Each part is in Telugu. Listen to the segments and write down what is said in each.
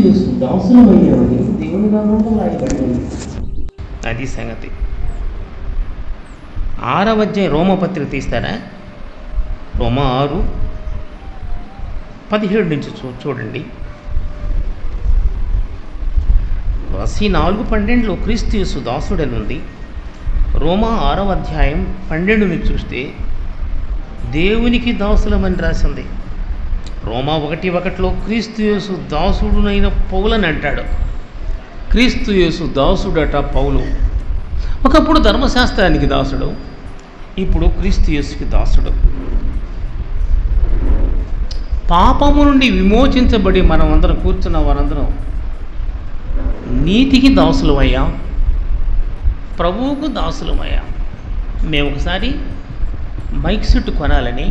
యేసు దాసులమయ్యామని దేవుని నామంలో రాయబడి ఉంది. అది సంగతి. 6వ అధ్యాయం రోమపత్రిక తీస్తారా? రోమ 6:17 నుంచి చూడండి. రసీ 4:12లో క్రీస్తు యేసు దాసుడని ఉంది. రోమా 6వ అధ్యాయం 12 నుంచి చూస్తే దేవునికి దాసులమని రాసింది. రోమా 1:1లో క్రీస్తు యేసు దాసుడునైన పౌలని అంటాడు. క్రీస్తు యేసు దాసుడట పౌలు. ఒకప్పుడు ధర్మశాస్త్రానికి దాసుడు, ఇప్పుడు క్రీస్తు యేసుకి దాసుడు. పాపము నుండి విమోచించబడి మనం అందరం కూర్చున్న వారందరం నీతికి దాసులమయ్యాం, ప్రభువుకు దాసులమయ్యాం. మేము ఒకసారి మైక్ సెట్ కొనాలని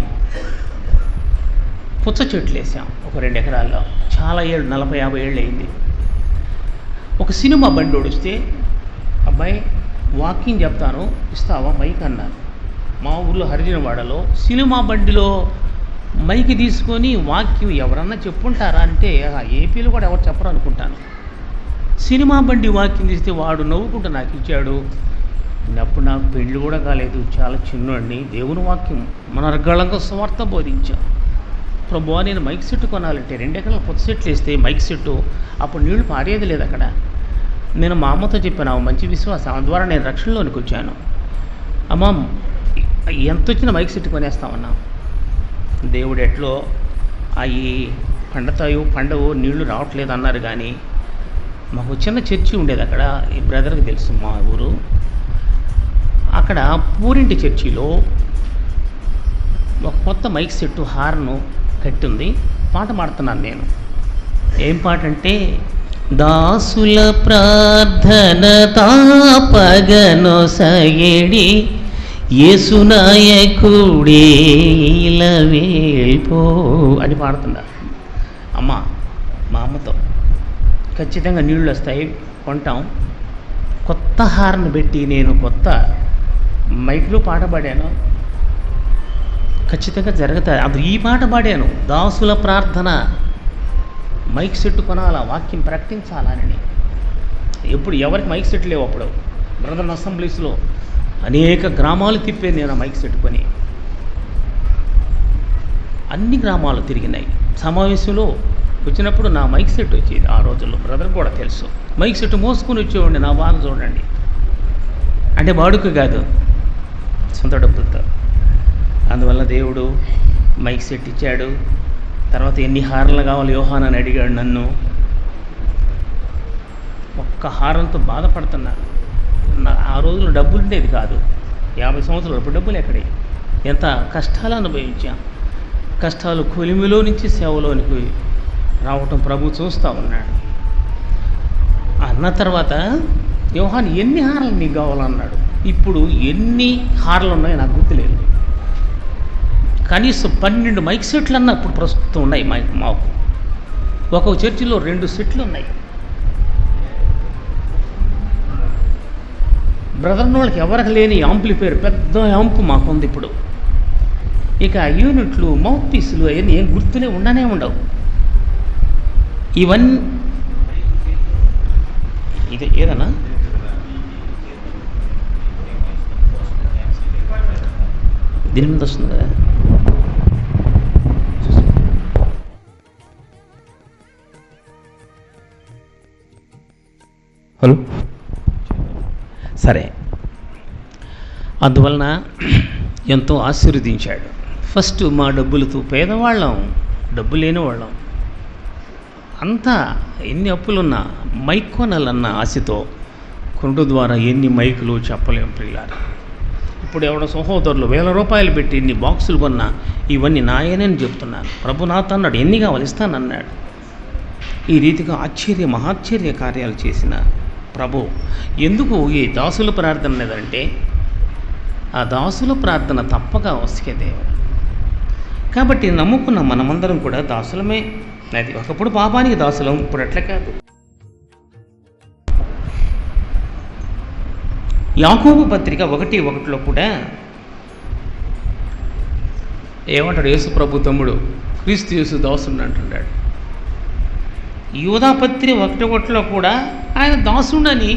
పుచ్చ చెట్లు వేసాం ఒక 2 ఎకరాల్లో. చాలా ఏళ్ళు, 40-50 ఏళ్ళు అయింది. ఒక సినిమా బండి వస్తే, అబ్బాయి వాకింగ్ చెప్తాను ఇస్తావా మైక్ అన్నాను. మా ఊళ్ళో హరిజనవాడలో సినిమా బండిలో మైక్ తీసుకొని వాక్యం ఎవరన్నా చెప్పుంటారా అంటే ఏపీలో కూడా ఎవరు చెప్పరు అనుకుంటాను. సినిమా బండి వాక్యం తీస్తే వాడు నవ్వుకుంటూ నాకు ఇచ్చాడు. అప్పుడు నాకు పెళ్ళి కూడా కాలేదు, చాలా చిన్నోడిని. దేవుని వాక్యం మనర్గళంగా స్వార్థ బోధించా. ప్రభువా నేను మైక్ సెట్ కొనాలంటే 2 ఎకరాల కొత్త సెట్లు వేస్తే మైక్ సెట్టు అప్పుడు నీళ్లు పారేది లేదు అక్కడ. నేను మా అమ్మతో చెప్పాను, ఆమె మంచి విశ్వాసం, ఆమె ద్వారా నేను రక్షణలోనికి వచ్చాను. అమ్మ ఎంత వచ్చినా మైక్ సెట్ కొనేస్తామన్నా. దేవుడు ఎట్లో అవి పండవు నీళ్లు రావట్లేదు అన్నారు. కానీ మాకు చిన్న చర్చి ఉండేది అక్కడ, ఈ బ్రదర్కి తెలుసు మా ఊరు. అక్కడ పూరింటి చర్చిలో ఒక కొత్త మైక్ సెట్టు హార్ను కట్టింది. పాట పాడుతున్నాను నేను. ఏం పాట అంటే, దాసుల ప్రార్థన తాపగను సయడి యేసునాయకుడే ఇలవేల్పో అని పాడుతున్నారు. మా అమ్మతో ఖచ్చితంగా నీళ్ళు వస్తాయి, కొంటాం. కొత్త హార్న్ పెట్టి నేను కొత్త మైక్లో పాట పాడాను, ఖచ్చితంగా జరుగుతుంది. అది ఈ పాట పాడాను, దాసుల ప్రార్థన మైక్ సెట్ కొనాలా, వాక్యం ప్రకటించాలని. ఎప్పుడు ఎవరికి మైక్ సెట్ లేవు. అప్పుడు బ్రదర్ అసెంబ్లీస్లో అనేక గ్రామాలు తిప్పాను నేను మైక్ సెట్ కొని. అన్ని గ్రామాలు తిరిగినాయి. సమావేశంలో వచ్చినప్పుడు నా మైక్ సెట్ వచ్చేది. ఆ రోజుల్లో బ్రదర్ కూడా తెలుసు. మైక్ సెట్ మోసుకొని వచ్చేవాడిని. నా బాధ చూడండి. అంటే వాడుక కాదు, సొంత డబ్బులతో. అందువల్ల దేవుడు మైక్ సెట్ ఇచ్చాడు. తర్వాత ఎన్ని హారాలు కావాలి యోహాన్ అని అడిగాడు నన్ను. ఒక్క హారంతో బాధపడుతున్నాను. ఆ రోజుల్లో డబ్బులు ఉండేది కాదు. 50 సంవత్సరాలు ఇప్పుడు డబ్బులు ఎక్కడే. ఎంత కష్టాలు అనుభవించాం. కష్టాలు కొలిమిలో నుంచి సేవలోనికి రావటం ప్రభు చూస్తూ ఉన్నాడు. అన్న తర్వాత యోహాన్ ఎన్ని హారాలు నీకు కావాలన్నాడు. ఇప్పుడు ఎన్ని హారాలు ఉన్నాయో నాకు గుర్తులేదు. కనీసం 12 మైక్ సెట్లు అన్న ఇప్పుడు ప్రస్తుతం ఉన్నాయి మాకు. ఒక్కొక్క చర్చిలో 2 సెట్లు ఉన్నాయి. బ్రదర్ వాళ్ళకి ఎవరికి లేని యాంప్లిఫైర్, పెద్ద యాంపు మాకుంది ఇప్పుడు. ఇక యూనిట్లు, మౌత్ పీసులు అవన్నీ ఏం గుర్తునే ఉండవు. ఇవన్నీ ఇది ఏదన్నా దీని మీద వస్తుంది కదా. హలో, సరే. అందువలన ఎంతో ఆశీర్వదించాడు. ఫస్ట్ మా డబ్బులతో పేదవాళ్ళం, డబ్బు లేని వాళ్ళం అంతా ఎన్ని అప్పులున్నా మైక్ కొనాలన్న ఆశతో కొనుట ద్వారా ఎన్ని మైకులు చెప్పలేం పిల్లారు. ఇప్పుడు ఎవడో సహోదరులు 1000 రూపాయలు పెట్టి ఇన్ని బాక్సులు కొన్నా ఇవన్నీ నాయనని చెప్తున్నాను. ప్రభు నాతో అన్నాడు, ఎన్ని కావాలి ఇస్తానన్నాడు. ఈ రీతిగా మహాశ్చర్య కార్యాలు చేసిన ప్రభు. ఎందుకు ఈ దాసుల ప్రార్థన లేదంటే, ఆ దాసుల ప్రార్థన తప్పక వస్తే. కాబట్టి నమ్ముకున్న మనమందరం కూడా దాసులమే. అది ఒకప్పుడు పాపానికి దాసులం, ఇప్పుడు అట్లా కాదు. యాకోబు పత్రిక 1:1 కూడా ఏమంటాడు, యేసు ప్రభు తమ్ముడు క్రీస్తు యేసు దాసుడు అంటున్నాడు. యూదాపత్రి 1:1 కూడా ఆయన దాసుడని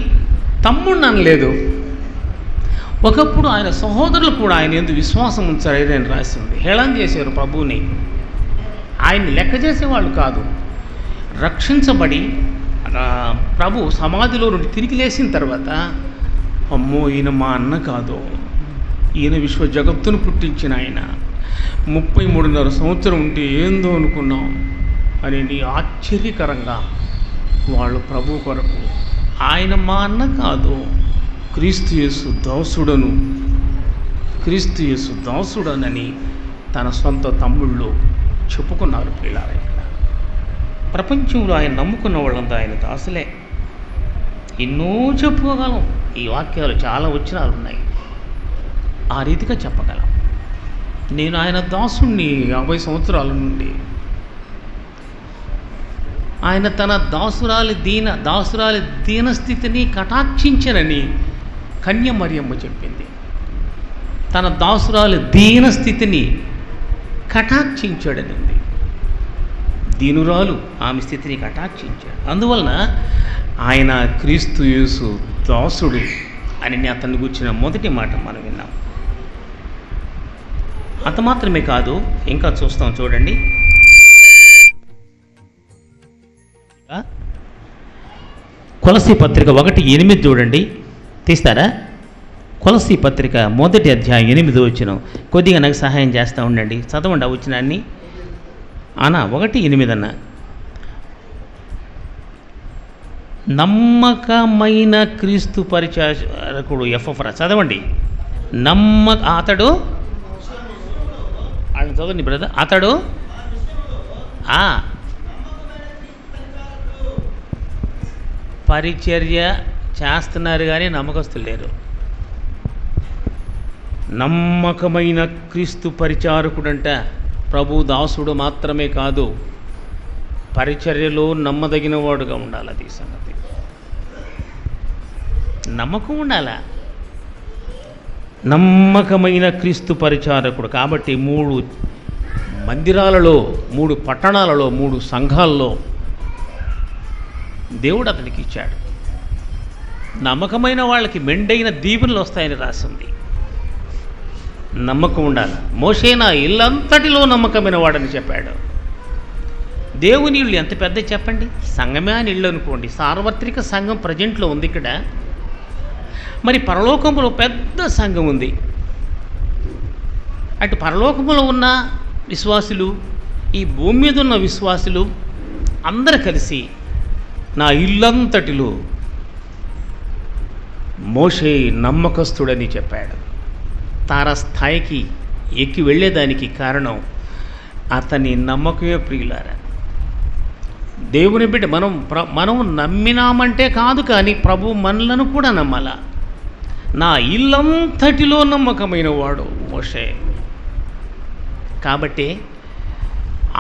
తమ్ముడిని అనలేదు. ఒకప్పుడు ఆయన సహోదరులు కూడా ఆయన ఎందుకు విశ్వాసం ఉంచారని రాసింది. హేళన చేశారు ప్రభువుని, ఆయన్ని లెక్క చేసేవాళ్ళు కాదు. రక్షించబడి ప్రభు సమాధిలో నుండి తిరిగి లేచిన తర్వాత, అమ్మో ఈయన మా అన్న కాదు, ఈయన విశ్వ జగత్తును పుట్టించిన ఆయన, 33.5 సంవత్సరం ఉంటే ఏందో అనుకున్నాం అని ఆశ్చర్యకరంగా వాళ్ళు ప్రభు కొరకు, ఆయన మా అన్న కాదు, క్రీస్తు యేసు దాసుడను, క్రీస్తు యేసు దాసుడనని తన సొంత తమ్ముళ్ళు చెప్పుకున్నారు. పిల్లలు ఇక్కడ ప్రపంచంలో ఆయన నమ్ముకున్న వాళ్ళంతా ఆయన దాసులే. ఎన్నో చెప్పుకోగలం. ఈ వాక్యాలు చాలా వచనాలు ఉన్నాయి, ఆ రీతిగా చెప్పగలం. నేను ఆయన దాసుణ్ణి 50 సంవత్సరాల నుండి. ఆయన తన దాసురాలి దీనస్థితిని కటాక్షించనని కన్య మరియమ్మ చెప్పింది. తన దాసురాలి దీనస్థితిని కటాక్షించాడనింది. దీనురాలు ఆమె స్థితిని కటాక్షించాడు. అందువలన ఆయన క్రీస్తు యేసు దాసుడు అని అతన్ని గురించిన మొదటి మాట మనం విన్నాం. అంత మాత్రమే కాదు, ఇంకా చూస్తాం చూడండి. కొలసీ పత్రిక 1:8 చూడండి, తీస్తారా? కొలసీ పత్రిక 1 అధ్యాయం 8 వచనం. కొద్దిగా నాకు సహాయం చేస్తూ ఉండండి, చదవండి ఆ వచనాన్ని. 1:8 అన్న. నమ్మకమైన క్రీస్తు పరిచారకుడు ఎఫ్ఎఫ్రా, చదవండి. అతడు చదవండి బ్రదర్. అతడు పరిచర్య చేస్తున్నారు కానీ నమ్మకస్తులు లేరు. నమ్మకమైన క్రీస్తు పరిచారకుడంట ప్రభు దాసుడు మాత్రమే కాదు, పరిచర్యలో నమ్మదగిన వాడుగా ఉండాలి. అది సంగతి, నమ్మకం ఉండాలా. నమ్మకమైన క్రీస్తు పరిచారకుడు కాబట్టి 3 మందిరాలలో, 3 పట్టణాలలో, 3 సంఘాల్లో దేవుడు అతనికి ఇచ్చాడు. నమ్మకమైన వాళ్ళకి మెండైన దీవెనలు వస్తాయని రాసింది. నమ్మకం ఉండాలి. మోషే నా ఇల్లంతటిలో నమ్మకమైన వాడని చెప్పాడు. దేవుని ఇల్లు ఎంత పెద్ద చెప్పండి, సంఘమే అని ఇల్లు అనుకోండి. సార్వత్రిక సంఘం ప్రజెంట్లో ఉంది ఇక్కడ. మరి పరలోకంలో పెద్ద సంఘం ఉంది. అటు పరలోకంలో ఉన్న విశ్వాసులు, ఈ భూమి మీద ఉన్న విశ్వాసులు అందరూ కలిసి నా ఇల్లంతటిలో మోషే నమ్మకస్తుడని చెప్పాడు. తారస్థాయికి ఎక్కి వెళ్ళేదానికి కారణం అతని నమ్మకమే. ప్రియులారా, దేవుని బిడ్డ మనం నమ్మినామంటే కాదు, కానీ ప్రభు మనలను కూడా నమ్మాల. నా ఇల్లంతటిలో నమ్మకమైన వాడు మోషే. కాబట్టి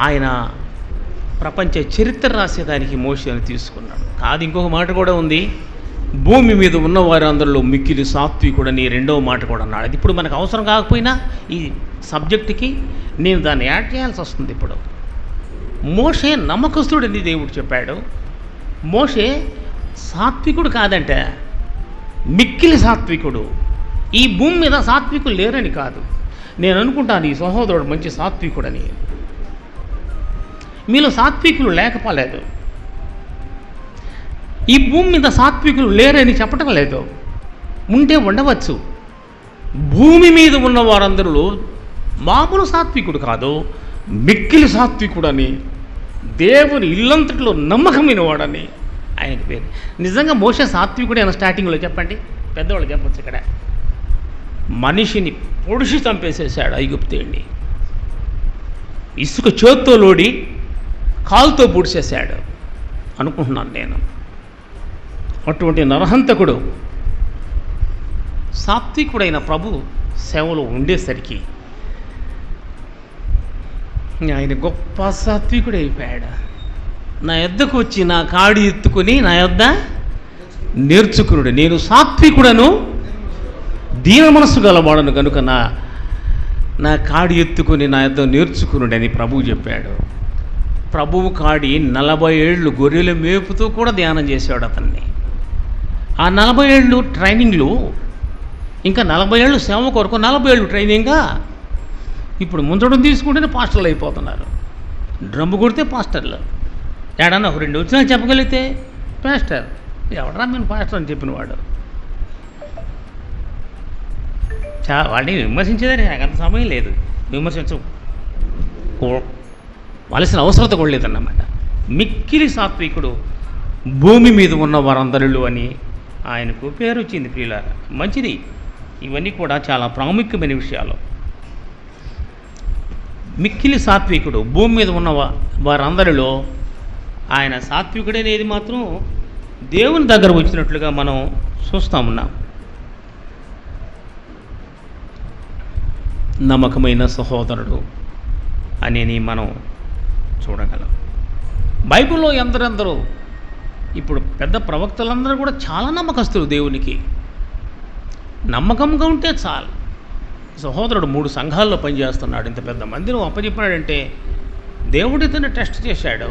ఆయన ప్రపంచ చరిత్ర రాసేదానికి మోషేను తీసుకున్నాడు. కాదు, ఇంకొక మాట కూడా ఉంది. భూమి మీద ఉన్న వారందరిలో మిక్కిలి సాత్వికుడని 2వ మాట కూడా అన్నాడు. అది ఇప్పుడు మనకు అవసరం కాకపోయినా ఈ సబ్జెక్టుకి నేను దాన్ని యాడ్ చేయాల్సి వస్తుంది. ఇప్పుడు మోషే నమ్మకస్తుడని దేవుడు చెప్పాడు. మోషే సాత్వికుడు కాదంట, మిక్కిలి సాత్వికుడు. ఈ భూమి మీద సాత్వికులు లేరని కాదు. నేను అనుకుంటాను ఈ సహోదరుడు మంచి సాత్వికుడని. మీలో సాత్వికులు లేకపోలేదు. ఈ భూమి మీద సాత్వికులు లేరని చెప్పటం లేదు, ఉంటే ఉండవచ్చు. భూమి మీద ఉన్న వారందరిలో మామూలు సాత్వికుడు కాదు, మిక్కిలి సాత్వికుడని, దేవుని ఇల్లంతటిలో నమ్మకమైన వాడని ఆయనకు పేరు. నిజంగా మోషే సాత్వికుడే అని స్టార్టింగ్లో చెప్పండి, పెద్దవాళ్ళు చెప్పచ్చు. ఇక్కడ మనిషిని పొడిచి చంపేసేసాడు ఐగుప్తీయుడిని. ఇసుక చేత్తో లోడి కాలుతో పొడిచేశాడు అనుకుంటున్నాను నేను. అటువంటి నరహంతకుడు సాత్వికుడైన ప్రభు సేవలో ఉండేసరికి ఆయన గొప్ప సాత్వికుడు అయిపోయాడు. నా యొద్దకు వచ్చి నా కాడి ఎత్తుకుని నా యొద్ద నేర్చుకునుడు, నేను సాత్వికుడను దీన మనస్సు గలవాడను కనుక నా కాడి ఎత్తుకుని నా యొద్ద నేర్చుకునుడని ప్రభువు చెప్పాడు. ప్రభువు కాడి 40 ఏళ్ళు గొర్రెలు మేపుతూ కూడా ధ్యానం చేశాడు అతన్ని. ఆ 40 ఏళ్ళు ట్రైనింగ్లు, ఇంకా 40 ఏళ్ళు సేవ కొరకు 40 ఏళ్ళు ట్రైనింగ్గా. ఇప్పుడు ముంచడం తీసుకుంటేనే పాస్టర్లు అయిపోతున్నారు. డ్రమ్ము కొడితే పాస్టర్లు, ఏడన్నా ఒక 2 వచ్చినా చెప్పగలిగితే పాస్టర్. ఎవడరా మేము పాస్టర్ అని చెప్పిన వాడు. వాడిని విమర్శించేదని నాకు అంత సమయం లేదు, విమర్శించవలసిన అవసరత కూడా లేదన్నమాట. మిక్కిలి సాత్వికుడు, భూమి మీద ఉన్న వారందరిలో అని ఆయనకు పేరు వచ్చింది. ప్రియులారా, మంచిది. ఇవన్నీ కూడా చాలా ప్రాముఖ్యమైన విషయాలు. మిక్కిలి సాత్వికుడు, భూమి మీద ఉన్న వారందరిలో ఆయన సాత్వికుడనేది మాత్రం దేవుని దగ్గర వచ్చినట్లుగా మనం చూస్తూ ఉన్నాం. నమ్మకమైన సహోదరుడు అని మనం చూడగలం. బైబిల్లో ఎందరెందరూ, ఇప్పుడు పెద్ద ప్రవక్తలందరూ కూడా చాలా నమ్మకస్తులు దేవునికి. నమ్మకంగా ఉంటే చాలు. సహోదరుడు 3 సంఘాల్లో పనిచేస్తున్నాడు. ఇంత పెద్ద మందిని అప్పచెప్పాడంటే దేవుడు ఇతన్ని టెస్ట్ చేశాడు.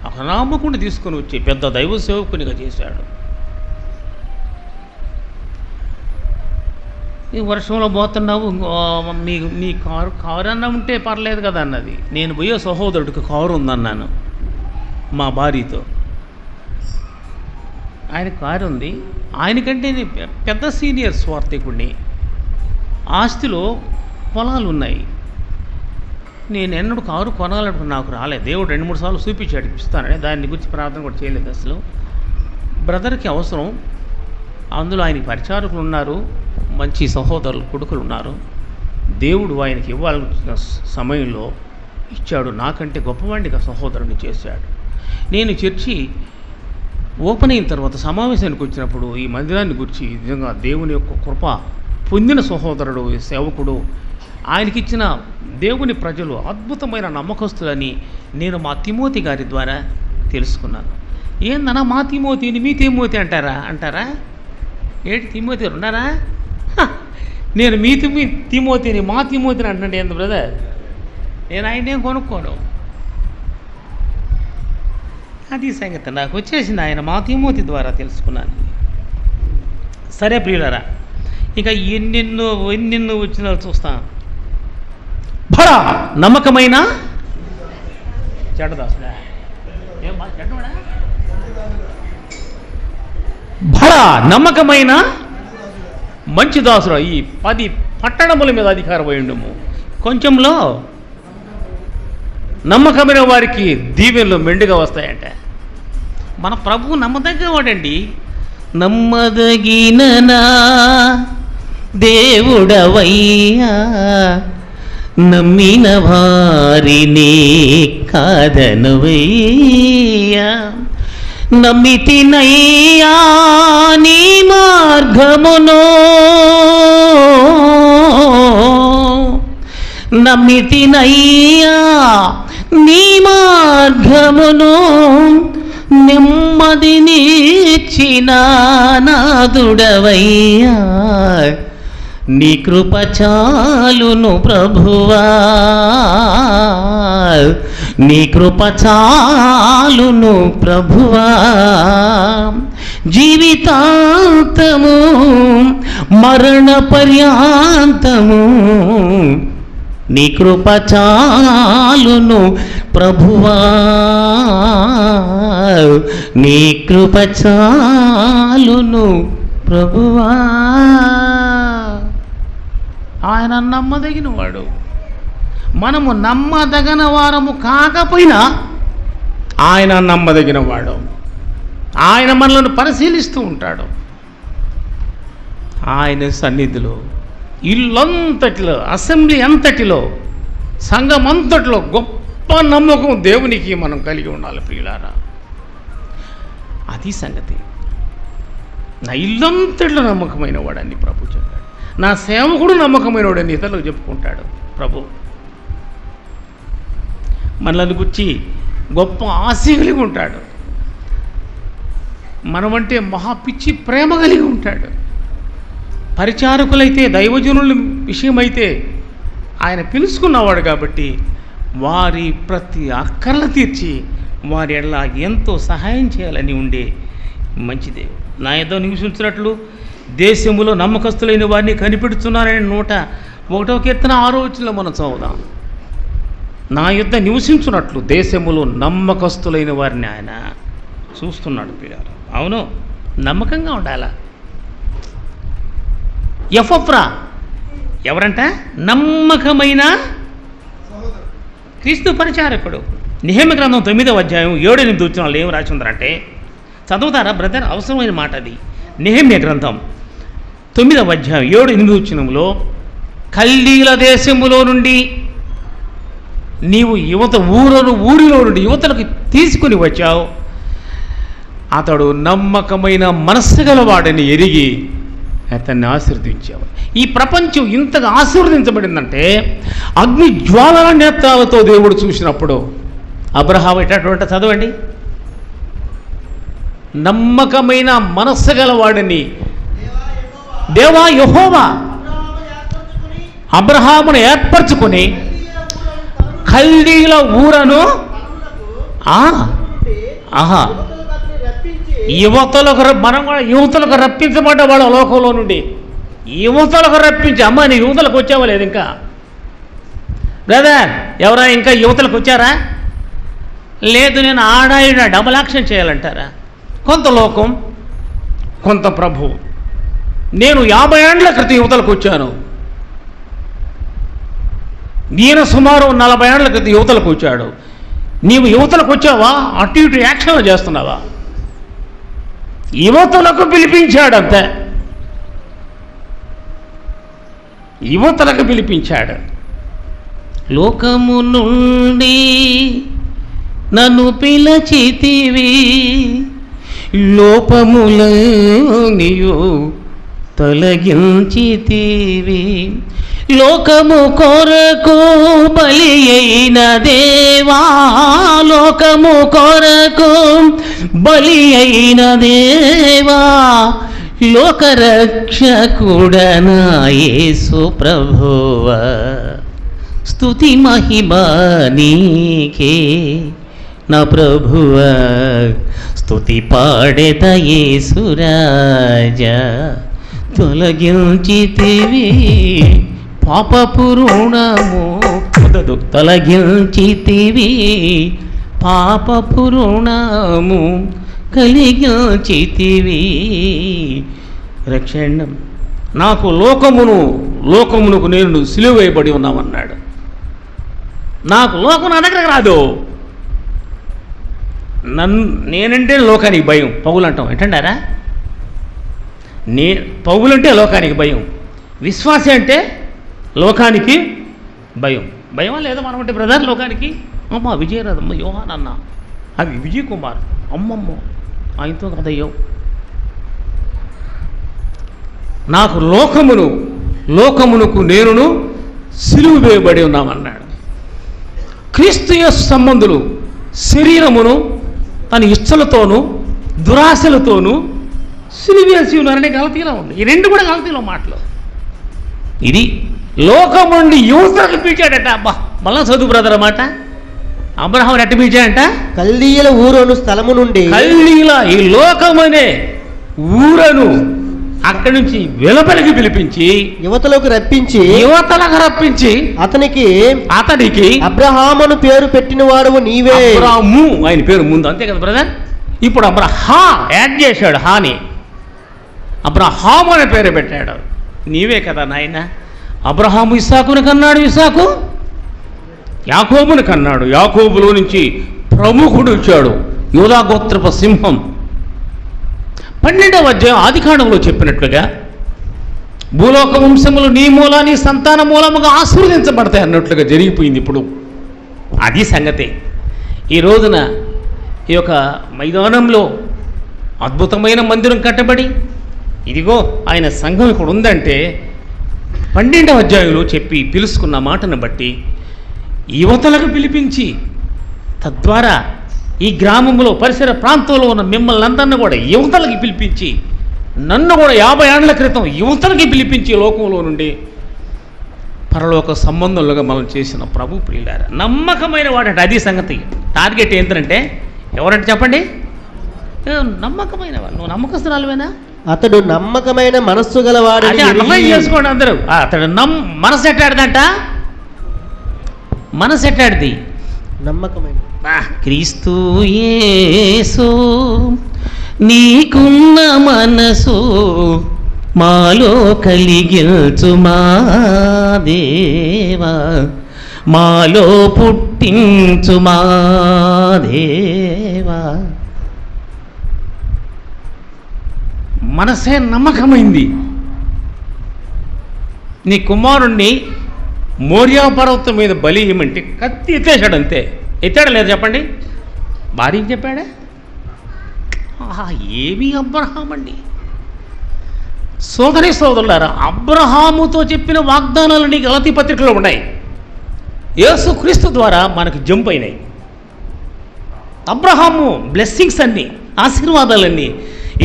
అనామకుడిని తీసుకొని వచ్చి పెద్ద దైవ సేవకునిగా చేశాడు. ఈ వర్షంలో పోతున్నావు, మీ కారు అన్నా ఉంటే పర్లేదు కదా అన్నది. నేను పోయే సహోదరుడికి కారు ఉందన్నాను మా భార్యతో. ఆయన కారు ఉంది. ఆయనకంటే పెద్ద సీనియర్ స్వార్థికుడిని. ఆస్తిలో పొలాలు ఉన్నాయి. నేను ఎన్నడూ కారు కొనాలనుకుని నాకు రాలేదు. దేవుడు 2-3 సార్లు చూపించాడు, ఇస్తానని. దాన్ని గురించి ప్రార్థన కూడా చేయలేదు అసలు. బ్రదర్కి అవసరం, అందులో ఆయనకి పరిచారకులు ఉన్నారు, మంచి సహోదరులు కొడుకులు ఉన్నారు. దేవుడు ఆయనకి ఇవ్వాలనుకున్న సమయంలో ఇచ్చాడు. నాకంటే గొప్పవాడిగా సహోదరుని చేశాడు. నేను చర్చి ఓపెన్ అయిన తర్వాత సమావేశానికి వచ్చినప్పుడు ఈ మందిరాన్ని గురించి నిజంగా దేవుని యొక్క కృప పొందిన సహోదరుడు, సేవకుడు, ఆయనకిచ్చిన దేవుని ప్రజలు అద్భుతమైన నమ్మకస్తులని నేను మా తిమోతి గారి ద్వారా తెలుసుకున్నాను. ఏందన్నా మా తిమోతిని మీ తిమోతి అంటారా? ఏంటి తిమోతి ఉన్నారా? నేను మీ తిమోతిని మా తిమోతిని అంటుంటే ఏంది బ్రదర్? నేను ఆయనేం కొనుక్కోను. అది సంగతి నాకు వచ్చేసింది. ఆయన మా తిమోతి ద్వారా తెలుసుకున్నాను. సరే ప్రియులారా, ఇక ఎన్నెన్నో వచ్చిన చూస్తాం. బడా నమ్మకమైన చెడ్డదాసుడా, బడా నమ్మకమైన మంచి దాసుడు. ఈ 10 పట్టణముల మీద అధికారం అయ్యుండము. కొంచెంలో నమ్మకమైన వారికి దీవెనలు మెండుగా వస్తాయంట. మన ప్రభువు నమ్మదగ్గవాడండి. నమ్మదగిన నా దేవుడవయ్యా, నమ్మిన వారిని కాదనువయ్యా, నమ్మితినయ్యా నీ మార్గమును, నమ్మితినయ్యా నీ మార్గమును, నెమ్మదినిచ్చిన నాదుడవయ్యా, నీ కృప చాలును ప్రభువా, నీ కృప చాలును ప్రభువా, జీవితాంతము మరణ పర్యాంతము నీ కృప చాలును ప్రభువా, నీ కృప చాలును ప్రభువా. ఆయన నమ్మదగిన వాడు. మనము నమ్మదగిన వారము కాకపోయినా ఆయన నమ్మదగిన వాడు. ఆయన మనల్ని పరిశీలిస్తూ ఉంటాడు. ఆయన సన్నిధిలో, ఇల్లంతటిలో, అసెంబ్లీ అంతటిలో, సంఘం అంతటిలో గొప్ప నమ్మకం దేవునికి మనం కలిగి ఉండాలి ప్రియులారా. అది సంగతి. నా ఇల్లంతటిలో నమ్మకమైన వాడని ప్రభు చెప్పాడు. నా సేవకుడు నమ్మకమైన వాడని ఇతరులకు చెప్పుకుంటాడు ప్రభు. మనల్ని గురించి గొప్ప ఆశ కలిగి ఉంటాడు. మనమంటే మహాపిచ్చి ప్రేమ కలిగి ఉంటాడు. పరిచారకులైతే, దైవజనుల విషయమైతే ఆయన పిలుచుకున్నవాడు కాబట్టి వారి ప్రతి అక్కర్లు తీర్చి వారి ఎడల ఎంతో సహాయం చేయాలని ఉండే మంచి దేవుడు. నా యుద్ధం నివసించినట్లు దేశములో నమ్మకస్తులైన వారిని కనిపెడుతున్నారని 101వ కీర్తన 6వ వచనంలో మనం చదువుదాం. నా యుద్ధ నివసించున్నట్లు దేశములో నమ్మకస్తులైన వారిని ఆయన చూస్తున్నాడు పిల్లలు. అవును, నమ్మకంగా ఉండాలా. ఎఫ్రా ఎవరంట? నమ్మకమైన క్రీస్తు పరిచారకుడు. నెహెమ్యా గ్రంథం 9వ అధ్యాయం 7-8 వచనాలు ఏం రాసి ఉందంటే, చదువుతారా బ్రదర్? అవసరమైన మాట అది. నెహెమ్యా గ్రంథం 9వ అధ్యాయం 7-8 వచనంలో, కల్దీల దేశములో నుండి నీవు ఊరిలో నుండి యువతలకు తీసుకుని వచ్చావు. అతడు నమ్మకమైన మనస్సు గలవాడని ఎరిగి అతన్ని ఆశీర్వదించావు. ఈ ప్రపంచం ఇంతగా ఆశీర్వదించబడిందంటే అగ్ని జ్వాలల నేత్రాలతో దేవుడు చూసినప్పుడు. అబ్రహాము ఎటువంటి చదవండి, నమ్మకమైన మనస్సు గలవాడని దేవా యెహోవా అబ్రహామును ఏర్పరచుకొని కల్దీల ఊరను యువతలకు, మనం కూడా యువతలకు రప్పించబడ్డ వాళ్ళ లోకంలో నుండి యువతలకు రప్పించి, అమ్మ నీ యువతలకు వచ్చావా లేదు ఇంకా బ్రదర్? ఎవరైనా ఇంకా యువతలకు వచ్చారా? లేదు, నేను ఆడాయిడ డబుల్ యాక్షన్ చేయాలంటారా? కొంత లోకం, కొంత ప్రభు. నేను 50 ఏళ్ల క్రితం యువతలకు వచ్చాను, ఈయన సుమారు 40 ఏళ్ల క్రితం యువతలకు వచ్చాడు. నీవు యువతలకు వచ్చావా? అటు ఇటు యాక్షన్లు చేస్తున్నావా? యువతలకు పిలిపించాడంతే, యువతలకు పిలిపించాడు. లోకము నుండి నన్ను పిలచితివి, లోపములనియు తొలగించితివి. లోకము కొరకు బలి అయిన దేవా, లోకము కొరకు బలి అయిన దేవా, లోకరక్షకుడనా యేసు ప్రభువా, స్తుతి మహిమ నీకే నా ప్రభువా, స్తుతి పాడెద యేసు రాజా. తొలగించితివి పాపపు రుణము, తొలగించితివి పాపపు రుణము, కలిగించితివి రక్షణం. నాకు లోకమునకు నేను సిలువ వేయబడి ఉన్నామన్నాడు. నాకు లోకం నా దగ్గరకు రాదు. నేనంటే లోకానికి భయం. పౌలు అంటాం ఏంటంటారా? పౌలంటే లోకానికి భయం, విశ్వాసి అంటే లోకానికి భయం. భయమా లేదా మనం అంటే బ్రదర్ లోకానికి? అమ్మ విజయరాధమ్మ యోహాన్ అన్న, అవి విజయ్ కుమార్, అమ్మమ్మ ఆయనతో కదయ్యో. నాకు లోకమునకు నేనును సిలువ వేయబడి ఉన్నామన్నాడు. క్రీస్తు యేసు సంబంధులు శరీరమును తన ఇష్టలతోనూ దురాశలతోనూ సిలువేసి ఉన్నారనే గలతీలో ఉంది. ఈ రెండు కూడా గలతీలో మాటలు. ఇది లోకం నుండి యువతకు పిలిచాడట. అబ్బా మళ్ళా చదువు బ్రదర్ అన్నమాట. అబ్రహాం ఎట్ట పిలిచాడంట? కల్దీయుల ఊరను స్థలము నుండి, కల్దీయుల ఈ లోకమనే ఊరను అక్కడి నుంచి వెలుపలికి పిలిపించి యువతలకు రప్పించి అతనికి అబ్రహామును పేరు పెట్టిన వాడు నీవే. అబ్రాము ఆయన పేరు ముందు, అంతే కదా బ్రదర్. ఇప్పుడు అబ్రహా యాడ్ చేశాడు, హాని అబ్రహాము అనే పేరు పెట్టాడు. నీవే కదా నాయన. అబ్రహాము ఇస్సాకును కన్నాడు, ఇస్సాకు యాకోబును కన్నాడు, యాకోబులో నుంచి ప్రముఖుడు వచ్చాడు, యూదా గోత్రపు సింహం. 12వ అధ్యాయం ఆదికాండంలో చెప్పినట్లుగా భూలోక వంశములు నీ మూలాన్ని సంతాన మూలముగా ఆశీర్వదించబడతాయి అన్నట్లుగా జరిగిపోయింది. ఇప్పుడు అది సంగతి. ఈ రోజున ఈ యొక్క మైదానంలో అద్భుతమైన మందిరం కట్టబడి ఇదిగో ఆయన సంఘం ఇక్కడ ఉందంటే 12వ అధ్యాయంలో చెప్పి పిలుచుకున్న మాటను బట్టి యువతలకు పిలిపించి తద్వారా ఈ గ్రామంలో పరిసర ప్రాంతంలో ఉన్న మిమ్మల్ని అందరినీ కూడా యువతలకి పిలిపించి, నన్ను కూడా 50 ఏళ్ల క్రితం యువతలకి పిలిపించి లోకంలో నుండి పరలోక సంబంధంలోగా మనం చేసిన ప్రభు ప్రియులారా, నమ్మకమైన వాడంటే అది సంగతి. టార్గెట్ ఏంటంటే ఎవరంటే చెప్పండి, నమ్మకమైన వాడు. నువ్వు నమ్మకస్తురాలువేనా? అతడు నమ్మకమైన మనస్సు గలవాడని అది అర్థం చేసుకోండి అందరూ. అతడు మనసు ఎట్టాడుదంట, మనసు ఎట్టాడిది? నమ్మకమైన. క్రీస్తు యేసు నీకున్న మనసు మాలో కలిగించు మా దేవా, మాలో పుట్టించు మా దేవా. మనసే నమ్మకమైంది. నీ కుమారుణ్ణి మోరియా పర్వతం మీద బలి ఇవ్వమంటే కత్తి ఎత్తేసాడు అంతే. ఎత్తాడా లేదా చెప్పండి? భార్యకి చెప్పాడా? ఏమి అబ్రహాం అండి. సోదరి సోదరులారా, అబ్రహాముతో చెప్పిన వాగ్దానాలని గలతీ పత్రికలో ఉన్నాయి. యేసుక్రీస్తు ద్వారా మనకు జంప్ అయినాయి. అబ్రహాము బ్లెస్సింగ్స్ అన్నీ, ఆశీర్వాదాలన్నీ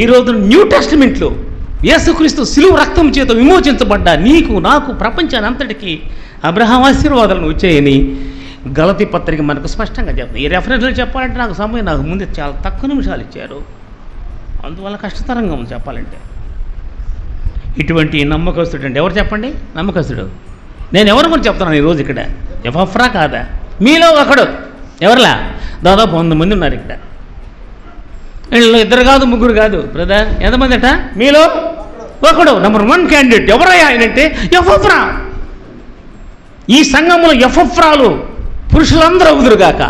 ఈరోజు న్యూ టెస్టిమెంట్లో యేసుక్రీస్తు శిలువ రక్తం చేత విమోచించబడ్డ నీకు నాకు ప్రపంచాన్ని అంతటికీ అబ్రహాం ఆశీర్వాదాలను వచ్చాయని గలతీ పత్రిక మనకు స్పష్టంగా చెప్తుంది. ఈ రెఫరెన్స్లో చెప్పాలంటే నాకు సమయం నాకు ముందు చాలా తక్కువ నిమిషాలు ఇచ్చారు, అందువల్ల కష్టతరంగా ఉంది చెప్పాలంటే. ఇటువంటి నమ్మకస్తుడు అంటే ఎవరు చెప్పండి? నమ్మకస్తుడు నేను ఎవరు కూడా చెప్తున్నాను ఈరోజు ఇక్కడ. ఎఫ్రా కాదా? మీలో ఒకడు. ఎవరిలా? దాదాపు 100 మంది ఉన్నారు ఇక్కడ. వీళ్ళు 2 కాదు 3 కాదు బ్రదర్. ఎంతమంది అట? మీలో ఒకడు నెంబర్ 1 క్యాండిడేట్. ఎవరయ్యా ఆయనంటే ఎఫ్రా. ఈ సంఘంలో ఎఫ్రాలు పురుషులందరూ అవుదురుగాక.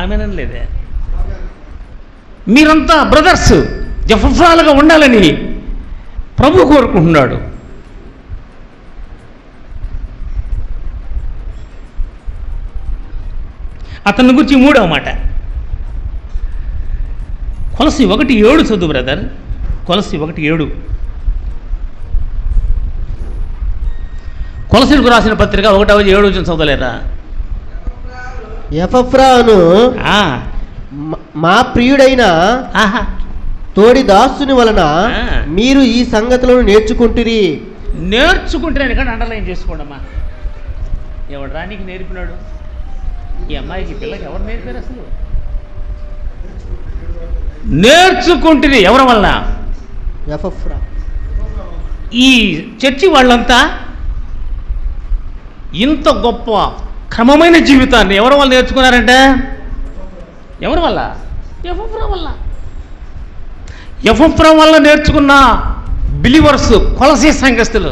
ఆమెనని లేదే. మీరంతా బ్రదర్స్ ఎఫ్రాలుగా ఉండాలని ప్రభు కోరుకుంటున్నాడు. అతని గురించి 3వ మాట కొలసి 1:7 చదువు బ్రదర్. కొలసి 1:7. కొలసీలకు రాసిన పత్రిక 1:7 చదవలేరా? ఎఫ్రాను మా ప్రియుడైన తోడి దాసుని వలన మీరు ఈ సంగతులను నేర్చుకుంటురి. నేర్చుకుంటున్నాను ఇక్కడ అండర్లైన్ చేసుకోండమ్మా. ఎవడు రానికి నేర్పినాడు? ఈ అమ్మాయికి పిల్లకి ఎవరు నేర్పారు అసలు? నేర్చుకుంటుంది. ఎవరి వలన? ఎఫ్రా. ఈ చర్చి వాళ్ళంతా ఇంత గొప్ప క్రమమైన జీవితాన్ని ఎవరి వల్ల నేర్చుకున్నారంటే? ఎవరి వల్ల? ఎఫ్రా వల్ల. ఎఫ్రా వల్ల నేర్చుకున్న బిలీవర్స్ కొలసీ సంఘస్థులు.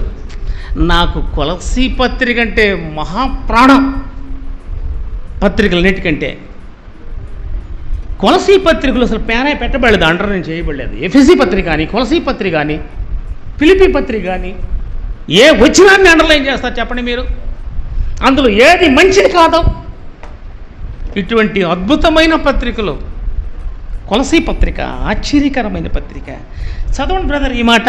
నాకు కొలసీ పత్రిక అంటే మహాప్రాణం. పత్రికలన్నిటికంటే కొలసీ పత్రికలు అసలు పేరే పెట్టబడలేదు, అండర్లైన్ చేయబడలేదు. ఎఫెసీ పత్రిక కానీ, కొలసీ పత్రిక కానీ, ఫిలిప్పీ పత్రిక కానీ ఏ వచ్చినాన్ని అండర్లైన్ చేస్తారు చెప్పండి మీరు? అందులో ఏది మంచిది కాదు. ఇటువంటి అద్భుతమైన పత్రికలు కొలసీ పత్రిక ఆశ్చర్యకరమైన పత్రిక. చదవండి బ్రదర్ ఈ మాట.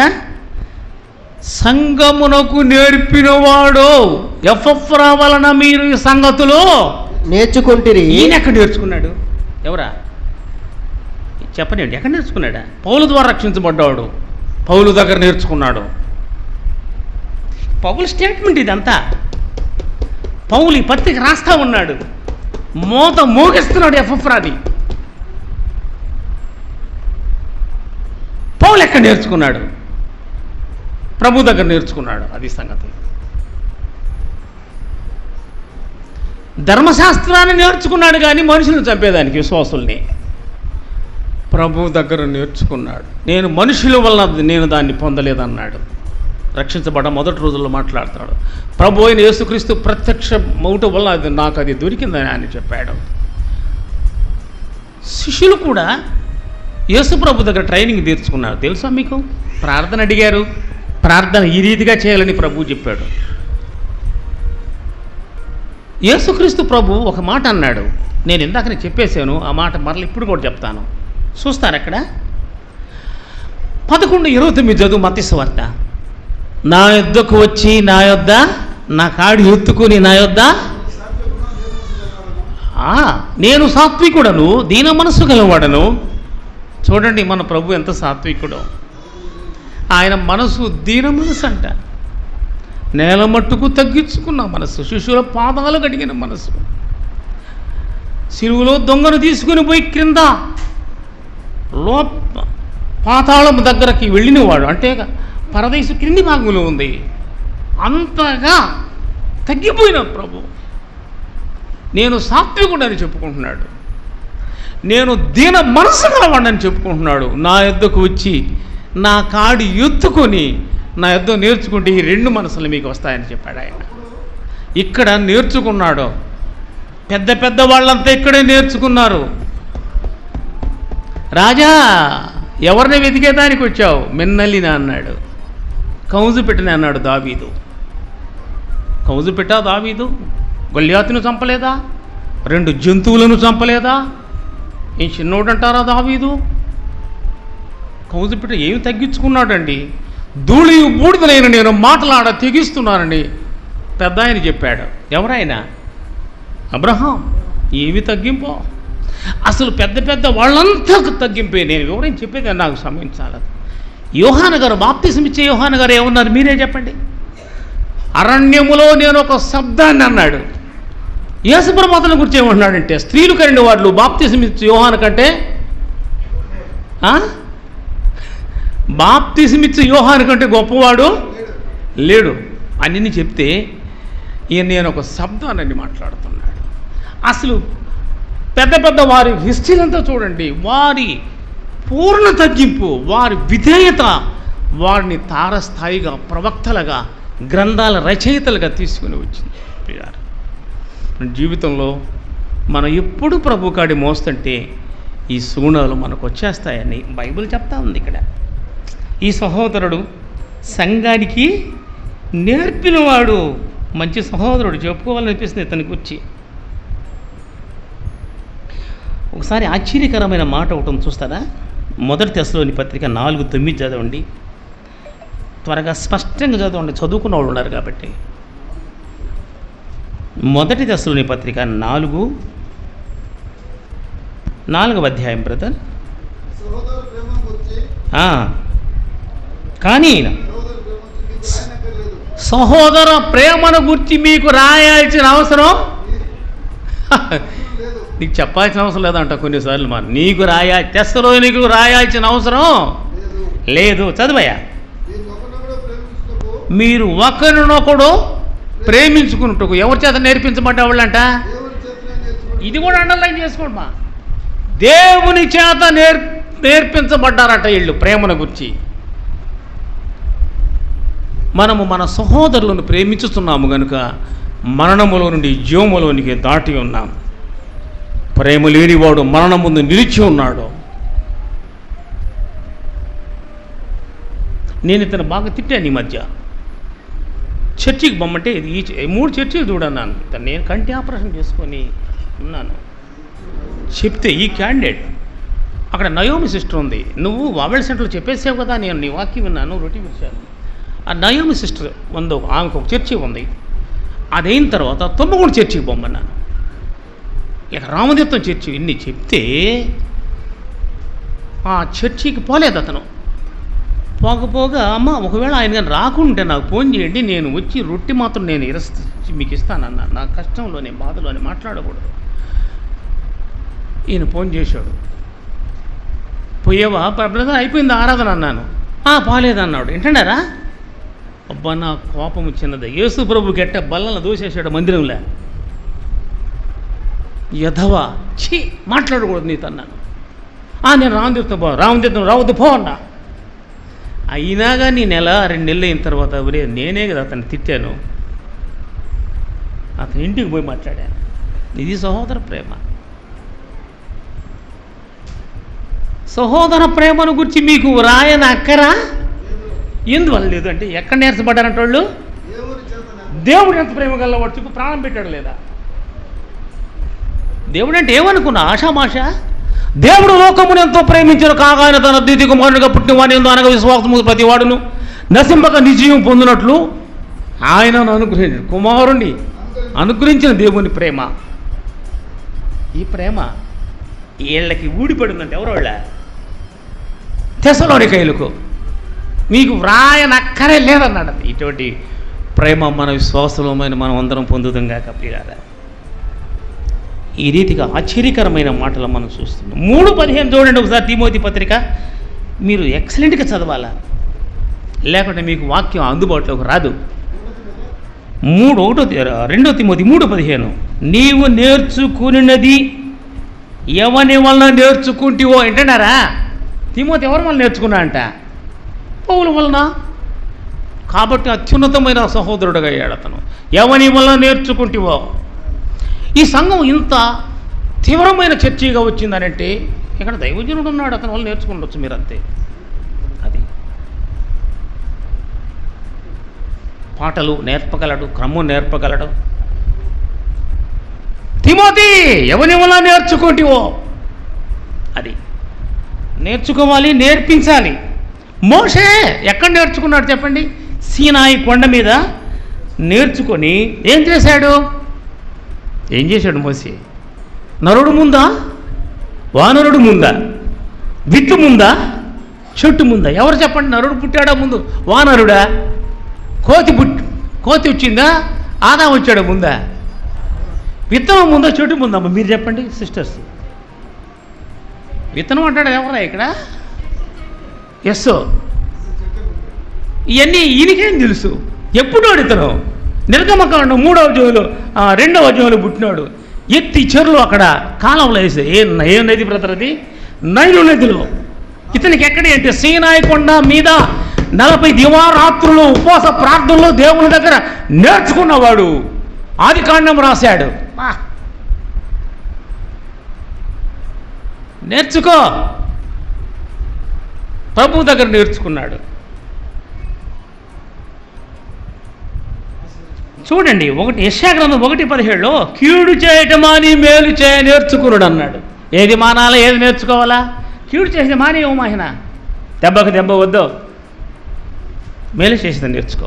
సంగమునకు నేర్పినవాడు ఎఫ్రా వలన మీరు ఈ సంగతులు నేర్చుకుంటురి. ఈయన ఎక్కడ నేర్చుకున్నాడు? ఎవరా చెప్పండి. ఎక్కడ నేర్చుకున్నాడా? పౌలు ద్వారా రక్షించబడ్డాడు, పౌలు దగ్గర నేర్చుకున్నాడు. పౌలు స్టేట్మెంట్ ఇదంతా. పౌలు ఈ పత్రిక రాస్తా ఉన్నాడు, మోత మోగిస్తున్నాడు ఎఫ్రాని. పౌలు ఎక్కడ నేర్చుకున్నాడు? ప్రభు దగ్గర నేర్చుకున్నాడు. అది సంగతి. ధర్మశాస్త్రాన్ని నేర్చుకున్నాడు కానీ మనుషులను చంపేదానికి విశ్వాసుల్ని ప్రభు దగ్గర నేర్చుకున్నాడు. నేను మనుషుల వల్ల నేను దాన్ని పొందలేదన్నాడు. రక్షించబడ్డ మొదటి రోజుల్లో మాట్లాడతాడు. ప్రభు అయిన యేసుక్రీస్తు ప్రత్యక్ష మౌట వల్ల నాకు అది దొరికిందని ఆయన చెప్పాడు. శిష్యులు కూడా యేసు ప్రభు దగ్గర ట్రైనింగ్ తీర్చుకున్నారు. తెలుసా మీకు? ప్రార్థన అడిగారు, ప్రార్థన ఈ రీతిగా చేయాలని ప్రభు చెప్పాడు. యేసుక్రీస్తు ప్రభు ఒక మాట అన్నాడు, నేను ఇందాకనే చెప్పేశాను, ఆ మాట మరలా ఇప్పుడు కూడా చెప్తాను. చూస్తారు అక్కడ 11:29 చదువు మత్తయి సువార్త. నా యొద్దకు వచ్చి నా యొద్ద నా కాడి ఎత్తుకుని నా యొద్ద నేను సాత్వికుడను దీన మనస్సు గలవాడను. చూడండి మన ప్రభు ఎంత సాత్వికుడో. ఆయన మనసు దీన మనసు అంట. నేల మట్టుకు తగ్గించుకున్న మనసు, శిష్యుల పాదాలు కడిగిన మనసు, సిలువలో దొంగను తీసుకుని పోయి క్రింద పాతాళం దగ్గరకి వెళ్ళినవాడు, అంటే పరదేశం క్రింది భాగంలో ఉంది, అంతగా తగ్గిపోయిన ప్రభు. నేను సాత్వికుడని చెప్పుకుంటున్నాడు, నేను దీన మనసు గలవాడని చెప్పుకుంటున్నాడు. నా యొద్దకు వచ్చి నా కాడి ఎత్తుకొని నా యొద్ద నేర్చుకుంటే ఈ 2 మనసులు మీకు వస్తాయని చెప్పాడు ఆయన. ఇక్కడ నేర్చుకున్నాడు. పెద్ద పెద్ద వాళ్ళంతా ఇక్కడే నేర్చుకున్నారు. రాజా, ఎవరిని వెతికేదానికి వచ్చావు? మిన్నలిన అన్నాడు. కౌజు పెట్టిన అన్నాడు దావీదు. కౌజు పెట్టా దావీదు? గొల్యాతును చంపలేదా? 2 జంతువులను చంపలేదా? ఏం చిన్నోడంటారా దావీదు? కౌజు పెట్ట ఏమి తగ్గించుకున్నాడండి? ధూళి బూడిదలైన నేను మాటలాడ తెగిస్తున్నానని పెద్ద ఆయన చెప్పాడు. ఎవరైనా? అబ్రహాం. ఏమి తగ్గింపో, అసలు పెద్ద పెద్ద వాళ్ళంతా తగ్గింపే. నేను ఎవరైనా చెప్పేది నాకు సమయం చాలదు. యోహాను గారు, బాప్తిసం ఇచ్చే యోహాను గారు ఏమన్నారు మీరే చెప్పండి. అరణ్యములో నేను ఒక శబ్దాన్ని అన్నాడు. యేసుప్రభువును గురించి ఏమంటున్నాడంటే, స్త్రీలు కరిన వాళ్ళు బాప్తిసం ఇచ్చే యోహాను కంటే, బాప్తిసం ఇచ్చే యోహాను కంటే గొప్పవాడు లేడు అని చెప్తే, ఈయన నేను ఒక శబ్దాన్ని మాట్లాడుతున్నాడు. అసలు పెద్ద పెద్ద వారి హిస్టరీలంతా చూడండి, వారి పూర్ణ తగ్గింపు, వారి విధేయత వారిని తారస్థాయిగా, ప్రవక్తలుగా, గ్రంథాల రచయితలుగా తీసుకుని వచ్చింది. జీవితంలో మనం ఎప్పుడు ప్రభు కాడి మోస్తుంటే ఈ సుగుణాలు మనకు వచ్చేస్తాయని బైబిల్ చెప్తా ఉంది. ఇక్కడ ఈ సహోదరుడు సంఘానికి నేర్పినవాడు, మంచి సహోదరుడు, చెప్పుకోవాలనిపిస్తుంది ఇతని గురించి. ఒకసారి ఆశ్చర్యకరమైన మాట ఒకటి చూస్తారా? 1 తెస్సలోని పత్రిక 4:9 చదవండి. త్వరగా స్పష్టంగా చదవండి, చదువుకున్న వాళ్ళు ఉన్నారు కాబట్టి. 1 తెస్సలోని పత్రిక 4వ అధ్యాయం బ్రదర్. కానీ సహోదర ప్రేమను గురించి మీకు రాయాల్సిన అవసరం నీకు చెప్పాల్సిన అవసరం లేదంట. కొన్నిసార్లు మరి నీకు తెస్సలోనికు రాయాల్సిన అవసరం లేదు. చదువయ్యా. మీరు ఒకరినొకడు ప్రేమించుకున్నట్టుకు ఎవరి చేత నేర్పించబడ్డవాళ్ళంట? ఇది కూడా అండర్లైన్ చేసుకోండి మా. దేవుని చేత నేర్పించబడ్డారట వీళ్ళు ప్రేమను గురించి. మనము మన సహోదరులను ప్రేమించుతున్నాము కనుక మరణములో నుండి జీవములోనికి దాటి ఉన్నాం. ప్రేమ లేనివాడు మరణం ముందు నిలిచి ఉన్నాడు. నేను ఇతను బాగా తిట్టాను ఈ మధ్య. చర్చికి బొమ్మంటే ఈ 3 చర్చిలు చూడన్నాను. ఇతను నేను కంటి ఆపరేషన్ చేసుకొని ఉన్నాను. చెప్తే ఈ క్యాండిడేట్ అక్కడ నయోమి సిస్టర్ ఉంది, నువ్వు వావెల్ సెంటర్లో చెప్పేసావు కదా, నేను నీ వాక్యం విన్నాను, రొట్టి విరిచాను. ఆ నయోమి సిస్టర్ ఉందో ఆమెకు ఒక చర్చి ఉంది. అదైన తర్వాత తుమ్మగూడ చర్చికి బొమ్మన్నాను. ఇక రామతీర్థం చర్చి ఇన్ని చెప్తే ఆ చర్చికి పోలేదు అతను. పోకపోగా, అమ్మ ఒకవేళ ఆయన కానీ రాకుంటే నాకు ఫోన్ చేయండి, నేను వచ్చి రొట్టి మాత్రం నేను మీకు ఇస్తానన్నా. నా కష్టంలోనే బాధలోనే మాట్లాడకూడదు. ఈయన ఫోన్ చేశాడు. పోయేవా బ్రదర్, అయిపోయింది ఆరాధన అన్నాను. పోలేదన్నాడు. ఏంటంటారా? అబ్బా నా కోపం చిన్నది. యేసు ప్రభు గెట్ట బల్లలను దూసేశాడు మందిరంలో. యధవా, ఛీ మాట్లాడకూడదు నీతో అన్నాను. నేను రామతీర్థం రావద్దు పో అన్నా. అయినా కానీ 1-2 నెలలు అయిన తర్వాత నేనే కదా అతన్ని తిట్టాను. అతని ఇంటికి పోయి మాట్లాడాను. ఇది సహోదర ప్రేమ. సహోదర ప్రేమను గురించి మీకు రాయని అక్కరా ఎందువల్ల లేదు అంటే, ఎక్కడ నేర్చబడ్డారంటే వాళ్ళు దేవుడు ఎంత ప్రేమ గలవాడు చెప్పు, ప్రాణం పెట్టాడు లేదా? దేవుడు అంటే ఏమనుకున్నా? ఆషామాష. దేవుడు లోకమును ఎంతో ప్రేమించిన కాగా ఆయన తన అద్వితీయ కుమారునిగా పుట్టిన వాడిని ఎందు అనగా విశ్వాసము ప్రతి వాడును నశింపక నిజీవం పొందినట్లు ఆయనను అనుగ్రహించాడు. కుమారుణ్ణి అనుగ్రహించిన దేవుని ప్రేమ. ఈ ప్రేమ వీళ్ళకి ఊడిపడిందంటే ఎవరు వాళ్ళ? తెస్సలోనికైలకు. మీకు వ్రాయనక్కరే లేదన్నాడు. ఇటువంటి ప్రేమ మన విశ్వాసమైన మనం అందరం పొందుతుంగా ప్రియులారా. ఈ రీతిగా ఆశ్చర్యకరమైన మాటలు మనం చూస్తున్నాం. 3:15 చూడండి ఒకసారి తిమోతి పత్రిక. మీరు ఎక్సలెంట్గా చదవాలా, లేకుంటే మీకు వాక్యం అందుబాటులోకి రాదు. 2 తిమోతి 3:15 నీవు నేర్చుకున్నది ఎవని వలన నేర్చుకుంటివో ఏంటన్నారా? తిమోతి ఎవరి వలన నేర్చుకున్నా అంట? పౌలు వలన. కాబట్టి అత్యున్నతమైన సహోదరుడుగా అయ్యాడు అతను. ఎవని వలన నేర్చుకుంటివో. ఈ సంఘం ఇంత తీవ్రమైన చర్చగా వచ్చిందనంటే ఇక్కడ దైవజనుడు ఉన్నాడు, అతని వల్ల నేర్చుకుండొచ్చు మీరంతే. అది పాటలు నేర్పగలడు, క్రమం నేర్పగలడు. తిమోతి ఎవని వల్ల నేర్చుకుంటివో. అది నేర్చుకోవాలి, నేర్పించాలి. మోషే ఎక్కడ నేర్చుకున్నాడు చెప్పండి? సీనాయి కొండ మీద నేర్చుకొని ఏం చేశాడు? మోసే? నరుడు ముందా, వానరుడు ముందా, విత్తు ముందా, చెట్టు ముందా? ఎవరు చెప్పండి? నరుడు పుట్టాడా ముందు? వానరుడా? కోతి వచ్చిందా? ఆదా వచ్చాడా ముందా? విత్తనం ముందా, చెట్టు ముందమ్మా? మీరు చెప్పండి సిస్టర్స్. విత్తనం అంటాడు ఎవరా ఇక్కడ? ఎస్. ఇవన్నీ ఈయనకేం తెలుసు? ఎప్పుడు ఇతను నిర్గమకాండం 3వ అధ్యాయంలో 2వ అధ్యాయంలో పుట్టినాడు. ఎత్తి చెరువులు అక్కడ కాలంలో వేసే ఏ నది బ్రదర్ అది? నైలు నదిలో. ఇతనికి ఎక్కడే అంటే సీనాయి కొండ మీద 40 దివారాత్రులు ఉపవాస ప్రార్థనలు దేవుని దగ్గర నేర్చుకున్నవాడు. ఆదికాండం రాశాడు. నేర్చుకో. ప్రభు దగ్గర నేర్చుకున్నాడు. చూడండి, యెషయా గ్రంథం 1:17 కీడు చేయటం మాని మేలు చేయ నేర్చుకున్నాడు అన్నాడు. ఏది మానాలా, ఏది నేర్చుకోవాలా? కీడు చేసేది మానేవు మాహిన, దెబ్బకు దెబ్బ వద్దు, మేలు చేసేది నేర్చుకో.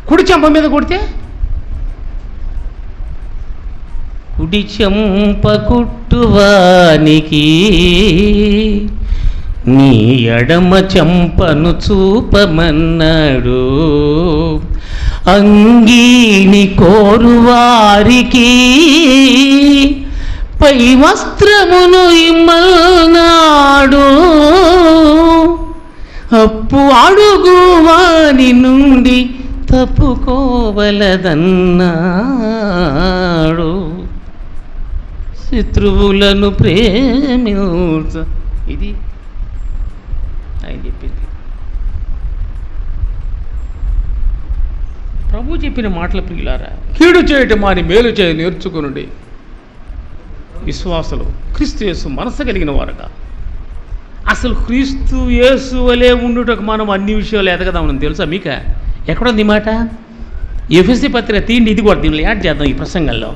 కుడి చెంప మీద కొడితే కుడి చెంప కుట్టువానికి నీ ఎడమ చెంపను చూపమన్నాడు. అంగీని కోరువారికి పై వస్త్రమును ఇమ్మన్నాడు. అప్పు అడుగు వాని నుండి తప్పుకోవలదన్నాడు. శత్రువులను ప్రేమించ. ఇది ఆయన చెప్పింది. ప్రభు చెప్పిన మాటలు ప్రియులారా. కీడు చేయటం మాని మేలు చేయ నేర్చుకునుడి. విశ్వాసులు క్రీస్తు యేసు మనసు కలిగిన వారుగా. అసలు క్రీస్తు యేసు వలె ఉండుటకు మనం అన్ని విషయాలు ఎదగదామని తెలుసా మీక? ఎక్కడుంది మాట? ఎఫెసీ పత్రిక తీయండి. ఇది కూడా దీనిలో యాడ్ చేద్దాం. ఈ ప్రసంగంలో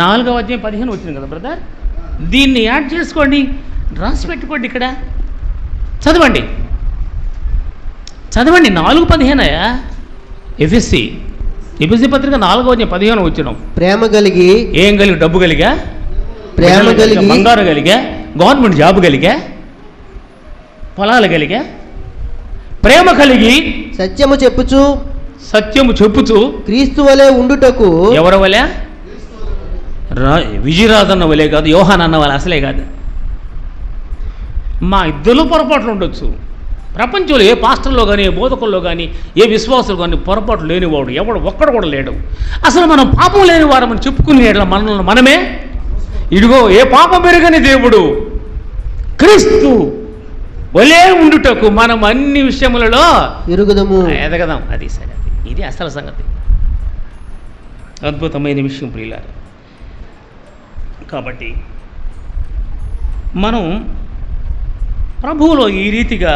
4వ అధ్యాయం 15 వచ్చింది కదా బ్రదర్. దీన్ని యాడ్ చేసుకోండి, రాసి పెట్టుకోండి. ఇక్కడ చదవండి 4:15 ఎఫెసీ పత్రిక 4వ అధ్యాయం 15 వచ్చినాం. ప్రేమ కలిగి. ఏం కలిగి? డబ్బు కలిగా, ప్రేమ కలిగి, బంగారం కలిగా, గవర్నమెంట్ జాబ్ కలిగా, పొలాలు కలిగా, ప్రేమ కలిగి సత్యము చెప్పుచు క్రీస్తు వలె ఉండుటకు. ఎవరి వలె? విజయరాజన్న వలె కాదు, యోహాన్ అన్న వలె అసలే కాదు. మా ఇద్దరు పొరపాట్లు ఉండొచ్చు. ప్రపంచంలో ఏ పాస్టర్లో కానీ, ఏ బోధకుల్లో కానీ, ఏ విశ్వాసులు కానీ పొరపాట్లు లేనివాడు ఒక్కడు కూడా లేడు. అసలు మనం పాపం లేని వారమని చెప్పుకునే మనల్ని మనమే ఇదిగో ఏ పాపం పెరగని దేవుడు క్రీస్తు వలే ఉండుటకు మనం అన్ని విషయములలో ఎదగదాం. అది సరే, ఇది అసలు సంగతి. అద్భుతమైన విషయం ప్రియులారా. కాబట్టి మనం ప్రభువులో ఈ రీతిగా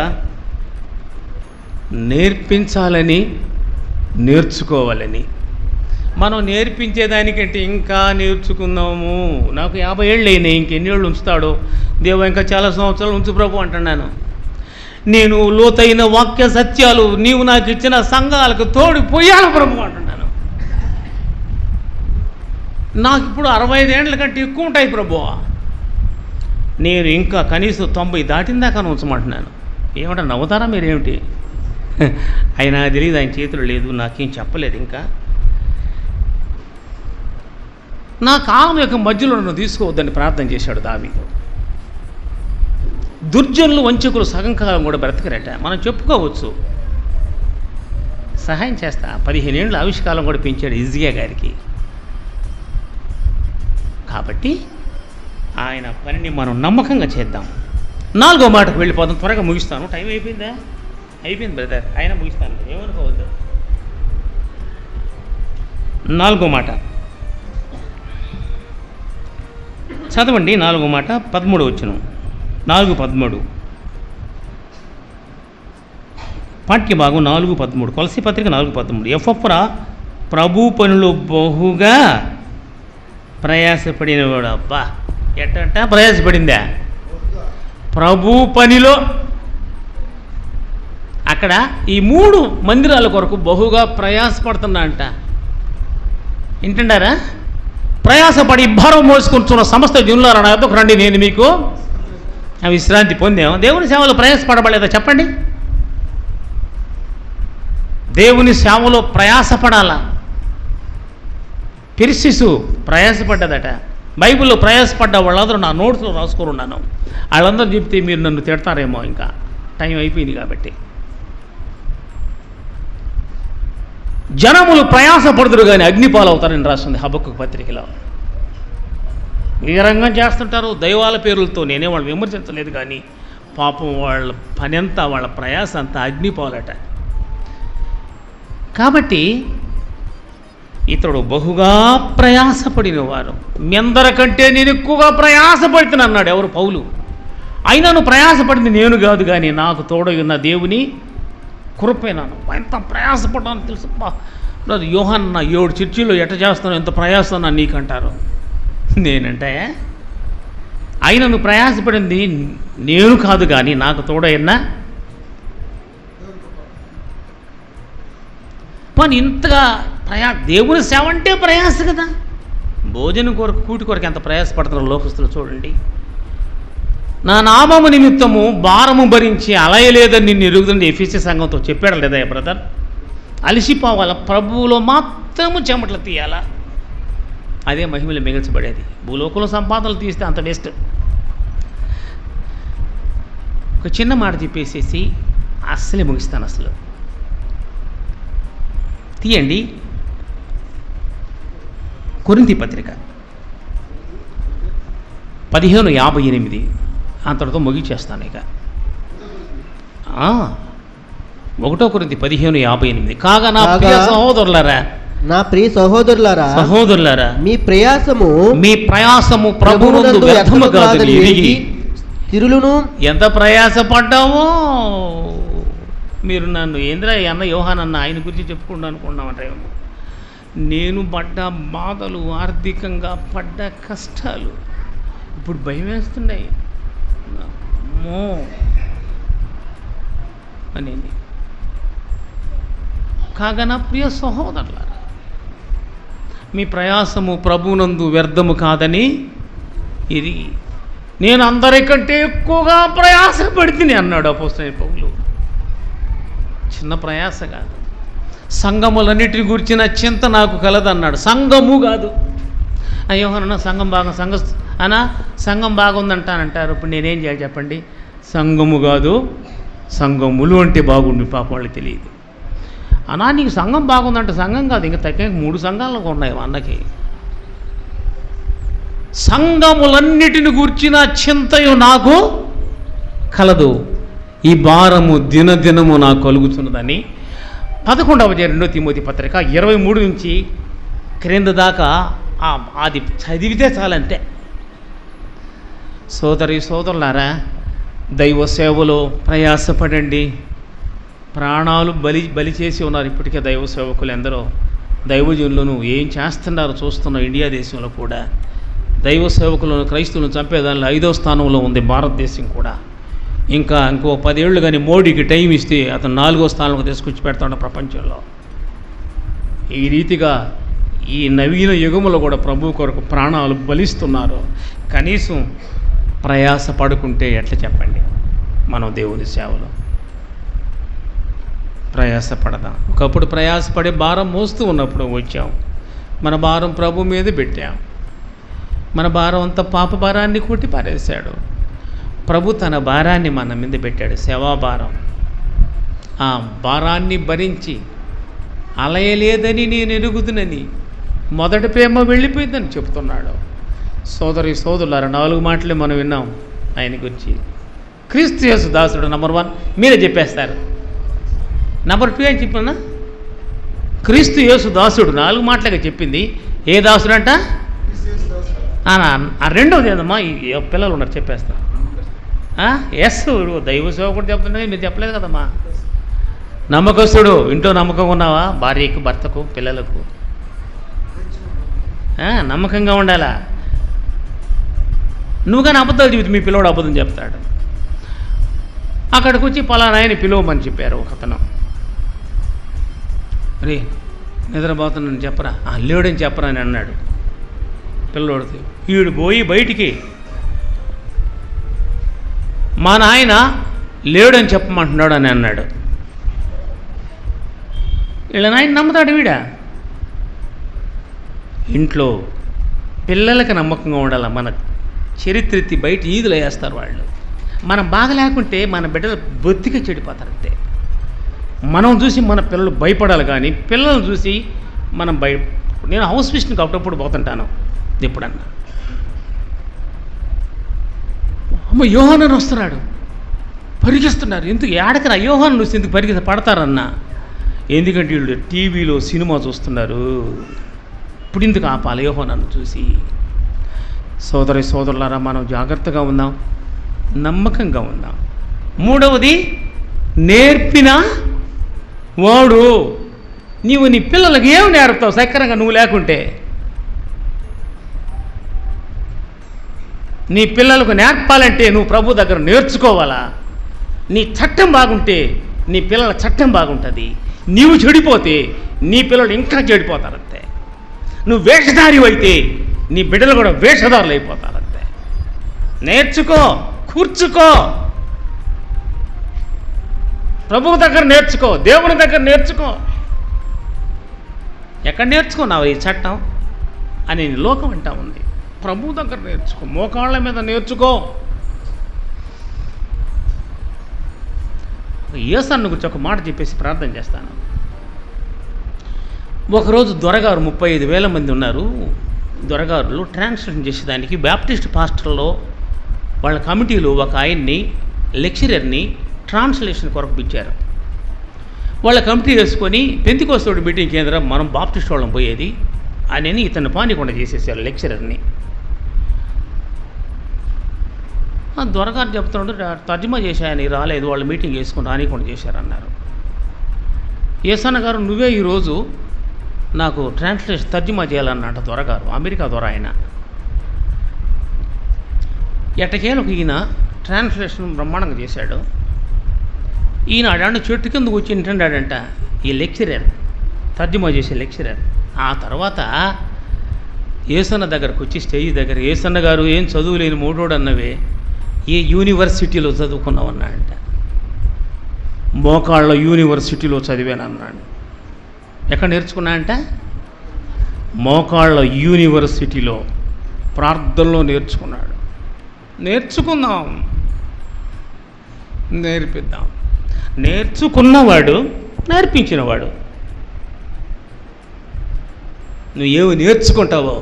నేర్పించాలని, నేర్చుకోవాలని. మనం నేర్పించేదానికంటే ఇంకా నేర్చుకుందాము. నాకు 50 ఏళ్ళు అయినాయి, ఇంకెన్ని ఏళ్ళు ఉంచుతాడో దేవుడు? ఇంకా చాలా సంవత్సరాలు ఉంచు ప్రభు అంటున్నాను. నేను లోతైన వాక్య సత్యాలు నీవు నాకు ఇచ్చిన సంఘాలకు తోడిపోయాను ప్రభు అంటున్నాను. నాకు ఇప్పుడు 65 ఏళ్ళ కంటే ఎక్కువ ఉంటాయి ప్రభు. నేను ఇంకా కనీసం 90 దాటిన దాకా ఉంచమంటున్నాను. ఏమంటారు, నవ్వుతారా మీరేమిటి? ఆయన తెలియదు, ఆయన చేతులు లేదు, నాకేం చెప్పలేదు. ఇంకా నా కాలం యొక్క మధ్యలో నన్ను తీసుకోవద్దని ప్రార్థన చేశాడు దావీదు. దుర్జనులు వంచకులు సగం కాలం కూడా బ్రతకరట. మనం చెప్పుకోవచ్చు, సహాయం చేస్తా. 15 ఏళ్ళు ఆవిష్కాలం కూడా పెంచాడు హిజ్కియా గారికి. కాబట్టి ఆయన పనిని మనం నమ్మకంగా చేద్దాం. 4వ మాటకు వెళ్ళిపోదాం, త్వరగా ముగిస్తాను. టైం అయిపోయిందా? అయిపోయింది బ్రదర్, అయినా ముగిస్తాను, ఏమనుకోవద్దు. 4వ మాట చదవండి. 4వ మాట 13 వచనం, 4:13 పాఠ్య భాగం 4:13, కొలసీ పత్రిక 4:13. ఎఫ్రా ప్రభు పనులు బహుగా ప్రయాసపడినవాడు. అబ్బా, ఎట్టంట ప్రయాసపడిందా? ప్రభు పనిలో. అక్కడ ఈ 3 మందిరాల కొరకు బహుగా ప్రయాసపడుతున్నా అంట. వింటున్నారా? ప్రయాసపడి భారం మోసుకుంటున్న సమస్త జనులారా నా యొద్దకు రండి, నేను మీకు విశ్రాంతి పొందాము. దేవుని సేవలో ప్రయాసపడబడలేదా చెప్పండి? దేవుని సేవలో ప్రయాసపడాలా? పెర్సిసు ప్రయాసపడ్డదట. బైబిల్లో ప్రయాసపడ్డ వాళ్ళందరూ నా నోట్స్లో రాసుకొని ఉన్నాను. వాళ్ళందరూ చెప్తే మీరు నన్ను తిడతారేమో, ఇంకా టైం అయిపోయింది కాబట్టి. జనములు ప్రయాసపడుతురు కానీ అగ్నిపాలు అవుతారని రాస్తుంది హబక్కూకు పత్రికలో. వీరంగం చేస్తుంటారు దైవాల పేర్లతో. నేనే వాళ్ళు విమర్శించలేదు, కానీ పాపం వాళ్ళ పని అంతా, వాళ్ళ ప్రయాస అంతా అగ్నిపాలట. కాబట్టి ఇతడు బహుగా ప్రయాసపడినవారు. మీ అందరికంటే నేను ఎక్కువగా ప్రయాసపడుతున్నా అన్నాడు ఎవరు? పౌలు. అయినను ప్రయాసపడింది నేను కాదు, కానీ నాకు తోడైన దేవుని కృపేనాను. ఎంత ప్రయాసపడ్డాను తెలుసు. యోహాన్, 7 చర్చిలో ఎట్ట చేస్తాను, ఎంత ప్రయాసం నీకంటారు. నేనంటే అయినను ప్రయాసపడింది నేను కాదు, కానీ నాకు తోడైన పని. ఇంతగా దేవుని సేవ అంటే ప్రయాస కదా. భోజనం కొరకు, కూటి కొరకు ఎంత ప్రయాసపడుతున్నారు లోకస్తులు చూడండి. నా నామము నిమిత్తము భారము భరించి అలయలేదని నిన్ను ఎరుగుతుంది ఎఫెసీ సంఘంతో చెప్పాడు లేదా బ్రదర్? అలిసిపోవాలా, ప్రభువులో మాత్రము చెమటలు తీయాలా, అదే మహిమలు మిగల్చబడేది. భూలోకంలో సంపాదనలు తీస్తే అంత వేస్ట్. ఒక చిన్న మాట చెప్పేసేసి అస్సలే ముగిస్తాను. అసలు తీయండి కొరింథీ పత్రిక 15:58, అంతటితో ముగిచేస్తాను. ఇక 1 కొరింథీ 15:58. కాగా నా ప్రియ సహోదరులారా, నా ప్రియ సహోదరులారా, మీ ప్రయాసము ప్రభువునందు వ్యర్థము కాదని ఎరిగి తిరులును. ఎంత ప్రయాసపడ్డామో మీరు నన్ను ఏంద్రా అన్న యోహానన్న ఆయన గురించి చెప్పుకుంటూ అనుకున్నామంటారేమో. నేను పడ్డ బాధలు, ఆర్థికంగా పడ్డ కష్టాలు ఇప్పుడు భయం వేస్తున్నాయి అమ్మో అనేది. కాగా నా ప్రియ సహోదరులారా, మీ ప్రయాసము ప్రభువునందు వ్యర్థము కాదని ఇది నేను అందరికంటే ఎక్కువగా ప్రయాసపడితిని అన్నాడు అపోస్తలుడైన పౌలు. చిన్న ప్రయాస కాదు. సంఘములన్నిటిని గురించిన చింత నాకు కలదన్నాడు. సంఘము కాదు. అయ్యో అన్న సంఘం బాగుందంటానంటారు. ఇప్పుడు నేనేం చేయాలి చెప్పండి? సంఘము కాదు, సంఘములు అంటే బాగుండి పాప వాళ్ళకి తెలియదు. అన్నా నీకు సంఘం బాగుందంటే సంఘం కాదు, ఇంకా తగ్గ 3 సంఘాలు ఉన్నాయి అన్నకి. సంఘములన్నిటిని గూర్చిన చింతయు నాకు కలదు, ఈ భారము దినదినము నాకు కలుగుతున్నదని 11వ తిమోతి పత్రిక 23 నుంచి క్రింద దాకా అది చదివితే చాలంతే. సోదరులారా, దైవ సేవలో ప్రయాసపడండి. ప్రాణాలు బలి చేసి ఉన్నారు ఇప్పటికే దైవ సేవకులు ఎందరో. దైవజనులను ఏం చేస్తున్నారు చూస్తున్నాం. ఇండియా దేశంలో కూడా దైవ సేవకులను, క్రైస్తవులను చంపేదానిలో 5వ స్థానంలో ఉంది భారతదేశం కూడా. ఇంకో 10 ఏళ్ళు కానీ మోడీకి టైం ఇస్తే అతను 4వ స్థానంలో తీసుకొచ్చి పెడతాడు ప్రపంచంలో. ఈ రీతిగా ఈ నవీన యుగంలో కూడా ప్రభు కొరకు ప్రాణాలు బలిస్తున్నారు. కనీసం ప్రయాస పడుకుంటే ఎట్లా చెప్పండి మనం దేవుని సేవలో? ప్రయాసపడదాం. ఒకప్పుడు ప్రయాసపడే భారం మోస్తూ ఉన్నప్పుడు వచ్చాం. మన భారం ప్రభు మీద పెట్టాం. మన భారం అంతా పాప భారాన్ని కొట్టి పారేశాడు. ప్రభు తన భారాన్ని మన మీద పెట్టాడు, సేవాభారం. ఆ భారాన్ని భరించి అలయలేదని నేను ఎరుగుదునని మొదటి ప్రేమ వెళ్ళిపోయిందని చెప్తున్నాడు. సోదరి సోదరులారా, 4 మాటలు మనం విన్నాం ఆయన గురించి. క్రీస్తు యేసు దాసుడు నంబర్ 1, మీరే చెప్పేస్తారు. నంబర్ 2 అని చెప్పినా, క్రీస్తు యేసు దాసుడు 4 మాటలుగా చెప్పింది. ఏ దాసుడు అంట? ఆ రెండోది ఏదమ్మా? ఈ పిల్లలు ఉన్నారు, చెప్పేస్తారు. ఎస్, దైవ సేవకుడు చెప్తున్నది మీరు చెప్పలేదు కదమ్మా. నమ్మకస్తుడు. ఇంట్లో నమ్మకంగా ఉన్నావా? భార్యకు, భర్తకు, పిల్లలకు నమ్మకంగా ఉండాలా. నువ్వు కానీ అబద్ధాలు చెబితే మీ పిల్లవాడు అబద్ధం చెప్తాడు. అక్కడికి వచ్చి పలానా ఆయన పిలవమని చెప్పారు ఒకతను. రే నిద్రపోతున్నాను చెప్పరా? లేడని చెప్పరా అని అన్నాడు పిల్లోడికి. వీడు పోయి బయటికి మా నాయన లేడని చెప్పమంటున్నాడు అని అన్నాడు. వీళ్ళ నాయన నమ్ముతాడు వీడా? ఇంట్లో పిల్లలకి నమ్మకంగా ఉండాలి. మన చరిత్ర బయట ఈదులు వేస్తారు వాళ్ళు. మనం బాగా లేకుంటే మన బిడ్డలు బొత్తిగా చెడిపోతారు అంతే. మనం చూసి మన పిల్లలు భయపడాలి, కానీ పిల్లలను చూసి మనం నేను హౌస్ విషన్కి అప్పుడప్పుడు పోతుంటాను. ఎప్పుడన్నా అమ్మ యోహాను వస్తున్నాడు, పరిగెస్తున్నారు. ఎందుకు ఏడకరా యోహాను చూసి ఎందుకు పడతారన్నా? ఎందుకంటే వీళ్ళు టీవీలో సినిమా చూస్తున్నారు. ఇప్పుడు ఎందుకు ఆపాలి యోహాను చూసి? సోదరి సోదరులారా, మనం జాగ్రత్తగా ఉందాం, నమ్మకంగా ఉందాం. 3వది, నేర్పిన వాడు. నీవు నీ పిల్లలకి ఏమి నేర్పుతావు సక్రంగా నువ్వు లేకుంటే? నీ పిల్లలకు నేర్పాలంటే నువ్వు ప్రభు దగ్గర నేర్చుకోవాలా. నీ చట్టం బాగుంటే నీ పిల్లల చట్టం బాగుంటుంది. నీవు చెడిపోతే నీ పిల్లలు ఇంకా చెడిపోతారంతే. నువ్వు వేషధారి అయితే నీ బిడ్డలు కూడా వేషధారులు అయిపోతారంతే. నేర్చుకో, కూర్చుకో, ప్రభువు దగ్గర నేర్చుకో, దేవుని దగ్గర నేర్చుకో. ఎక్కడ నేర్చుకున్నావు ఈ చట్టం అని లోకం అంటా ఉంది. ప్రభు దగ్గర నేర్చుకో, మోకాళ్ళ మీద నేర్చుకో. యేసన్న గురించి ఒక మాట చెప్పేసి ప్రార్థన చేస్తాను. ఒకరోజు దొరగారు 35,000 మంది ఉన్నారు. దొరగారులు ట్రాన్స్లేషన్ చేసేదానికి బ్యాప్టిస్ట్ పాస్టర్లో వాళ్ళ కమిటీలో ఒక ఆయన్ని లెక్చరర్ని ట్రాన్స్లేషన్ కొరకు పిలిచారు. వాళ్ళ కమిటీ వేసుకొని పెంతికోస్తోడు మీటింగ్ కేంద్రం మనం బాప్టిస్ట్ వాళ్ళం పోయేది అని ఇతను పానీకుండా చేసేసారు లెక్చరర్ని. దొరగారు చెప్తున్నాడు, తర్జుమా చేశాయని రాలేదు, వాళ్ళు మీటింగ్ వేసుకుని రానికుండా చేశారన్నారు. యేసన్న గారు నువ్వే ఈరోజు నాకు ట్రాన్స్లేషన్ తర్జుమా చేయాలన్నట్టు దొరగారు, అమెరికా దొర ఆయన. ఎట్టకేలకు ఈయన ట్రాన్స్లేషన్ బ్రహ్మాండంగా చేశాడు. ఈయన చెట్టు కిందకు వచ్చి వింటున్నాడంట ఈ లెక్చరర్, తర్జుమా చేసే లెక్చరర్. ఆ తర్వాత యేసన్న దగ్గరకు వచ్చి స్టేజ్ దగ్గర, యేసన్న గారు ఏం చదువులేని మూడోడు అన్నవే, ఏ యూనివర్సిటీలో చదువుకున్నావు అన్నాడంట. మోకాళ్ళ యూనివర్సిటీలో చదివాను అన్నాడు. ఎక్కడ నేర్చుకున్నా అంట? మోకాళ్ళ యూనివర్సిటీలో ప్రార్థనలో నేర్చుకున్నాడు. నేర్చుకుందాం, నేర్పిద్దాం. నేర్చుకున్నవాడు నేర్పించినవాడు. నువ్వు ఏమి నేర్చుకుంటావో,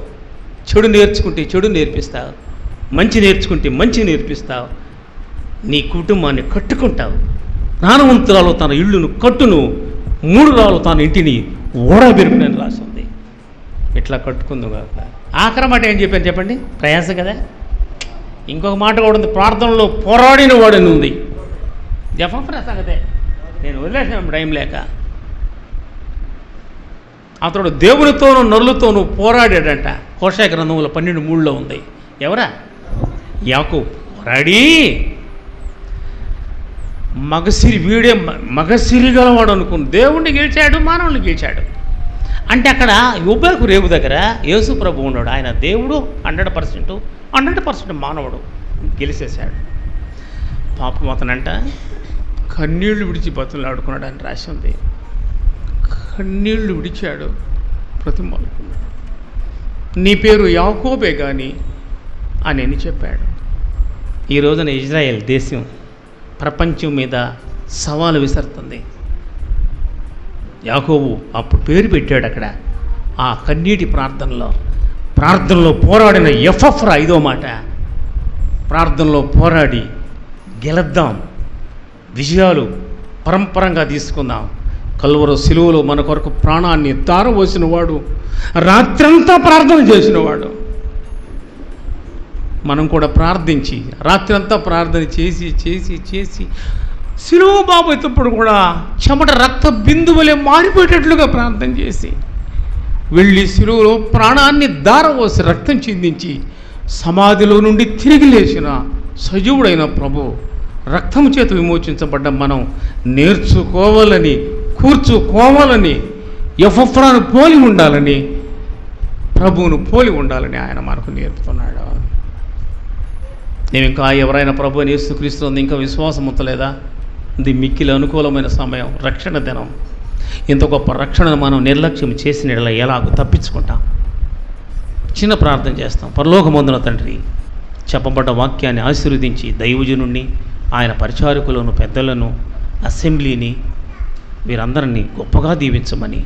చెడు నేర్చుకుంటే చెడు నేర్పిస్తావు, మంచి నేర్చుకుంటే మంచి నేర్పిస్తావు, నీ కుటుంబాన్ని కట్టుకుంటావు. జ్ఞానవంతురాలు తన ఇల్లును కట్టును, 3 రాళ్ళు తన ఇంటిని ఓడబెరుకునని రాసింది. ఇట్లా కట్టుకుందాం కాక. ఆఖరి మాట ఏం చెప్పాను చెప్పండి? ప్రయాస కదా. ఇంకొక మాట కూడా ఉంది, ప్రార్థనలో పోరాడిన వాడని ఉంది. జఫఫ్రా సంగతే నేను వదిలేసాను టైం లేక. అతడు దేవునితోనూ నరులతోనూ పోరాడాడంట. హోషేయ గ్రంథంలో 12:3 ఉంది. ఎవరా? యాకోబు. పోరాడి వీడే మగసిరి గలవాడు అనుకుని దేవుణ్ణి గెలిచాడు, మానవుని గెలిచాడు. అంటే అక్కడ యుబ్బకు రేవు దగ్గర యేసు ప్రభు ఉన్నాడు. ఆయన దేవుడు 100% మానవుడు, గెలిచేశాడు. పాపం అతనంట కన్నీళ్లు విడిచి బతులాడుకున్నాడు అని రాసి ఉంది. కన్నీళ్లు విడిచాడు, ప్రతిమాలుకున్నాడు. నీ పేరు యాకోబే కానీ అని చెప్పాడు. ఈ రోజున ఇజ్రాయెల్ దేశం ప్రపంచం మీద సవాలు విసురుతుంది. యాకోబు అప్పుడు పేరు పెట్టాడు అక్కడ ఆ కన్నీటి ప్రార్థనలో పోరాడిన ఎఫ్రా 5వ మాట. ప్రార్థనలో పోరాడి గెలుద్దాం, విజయాలు పరంపరంగా తీసుకుందాం. కల్వరు సిలువలో మన కొరకు ప్రాణాన్ని తారవోసిన వాడు, రాత్రంతా ప్రార్థన చేసినవాడు. మనం కూడా ప్రార్థించి రాత్రంతా ప్రార్థన చేసి చేసి చేసి సిలువ బాబెత్తప్పుడు కూడా చెమట రక్త బిందువులే మారిపోయేటట్లుగా ప్రార్థన చేసి వెళ్ళి సిలువలో ప్రాణాన్ని దారవోసి రక్తం చిందించి సమాధిలో నుండి తిరిగి లేచిన సజీవుడైన ప్రభు రక్తం చేత విమోచించబడ్డ మనం నేర్చుకోవాలని, కూర్చుకోవాలని, ఎఫ్రాను పోలి ఉండాలని, ప్రభువును పోలి ఉండాలని ఆయన మనకు నేర్పుతున్నాడు. నేను ఇంకా ఎవరైనా ప్రభు అని యేసుక్రీస్తు ఇంకా విశ్వాసం ఉంచలేదా? ఇది మిక్కిలి అనుకూలమైన సమయం, రక్షణ దినం. ఇంత గొప్ప రక్షణను మనం నిర్లక్ష్యం చేసిన ఎలాగో తప్పించుకుంటాం. చిన్న ప్రార్థన చేస్తాం. పరలోకమందున తండ్రి, చెప్పబడ్డ వాక్యాన్ని ఆశీర్వదించి దైవజనుణ్ణి, ఆయన పరిచారకులను, పెద్దలను, అసెంబ్లీని, వీరందరినీ గొప్పగా దీవించమని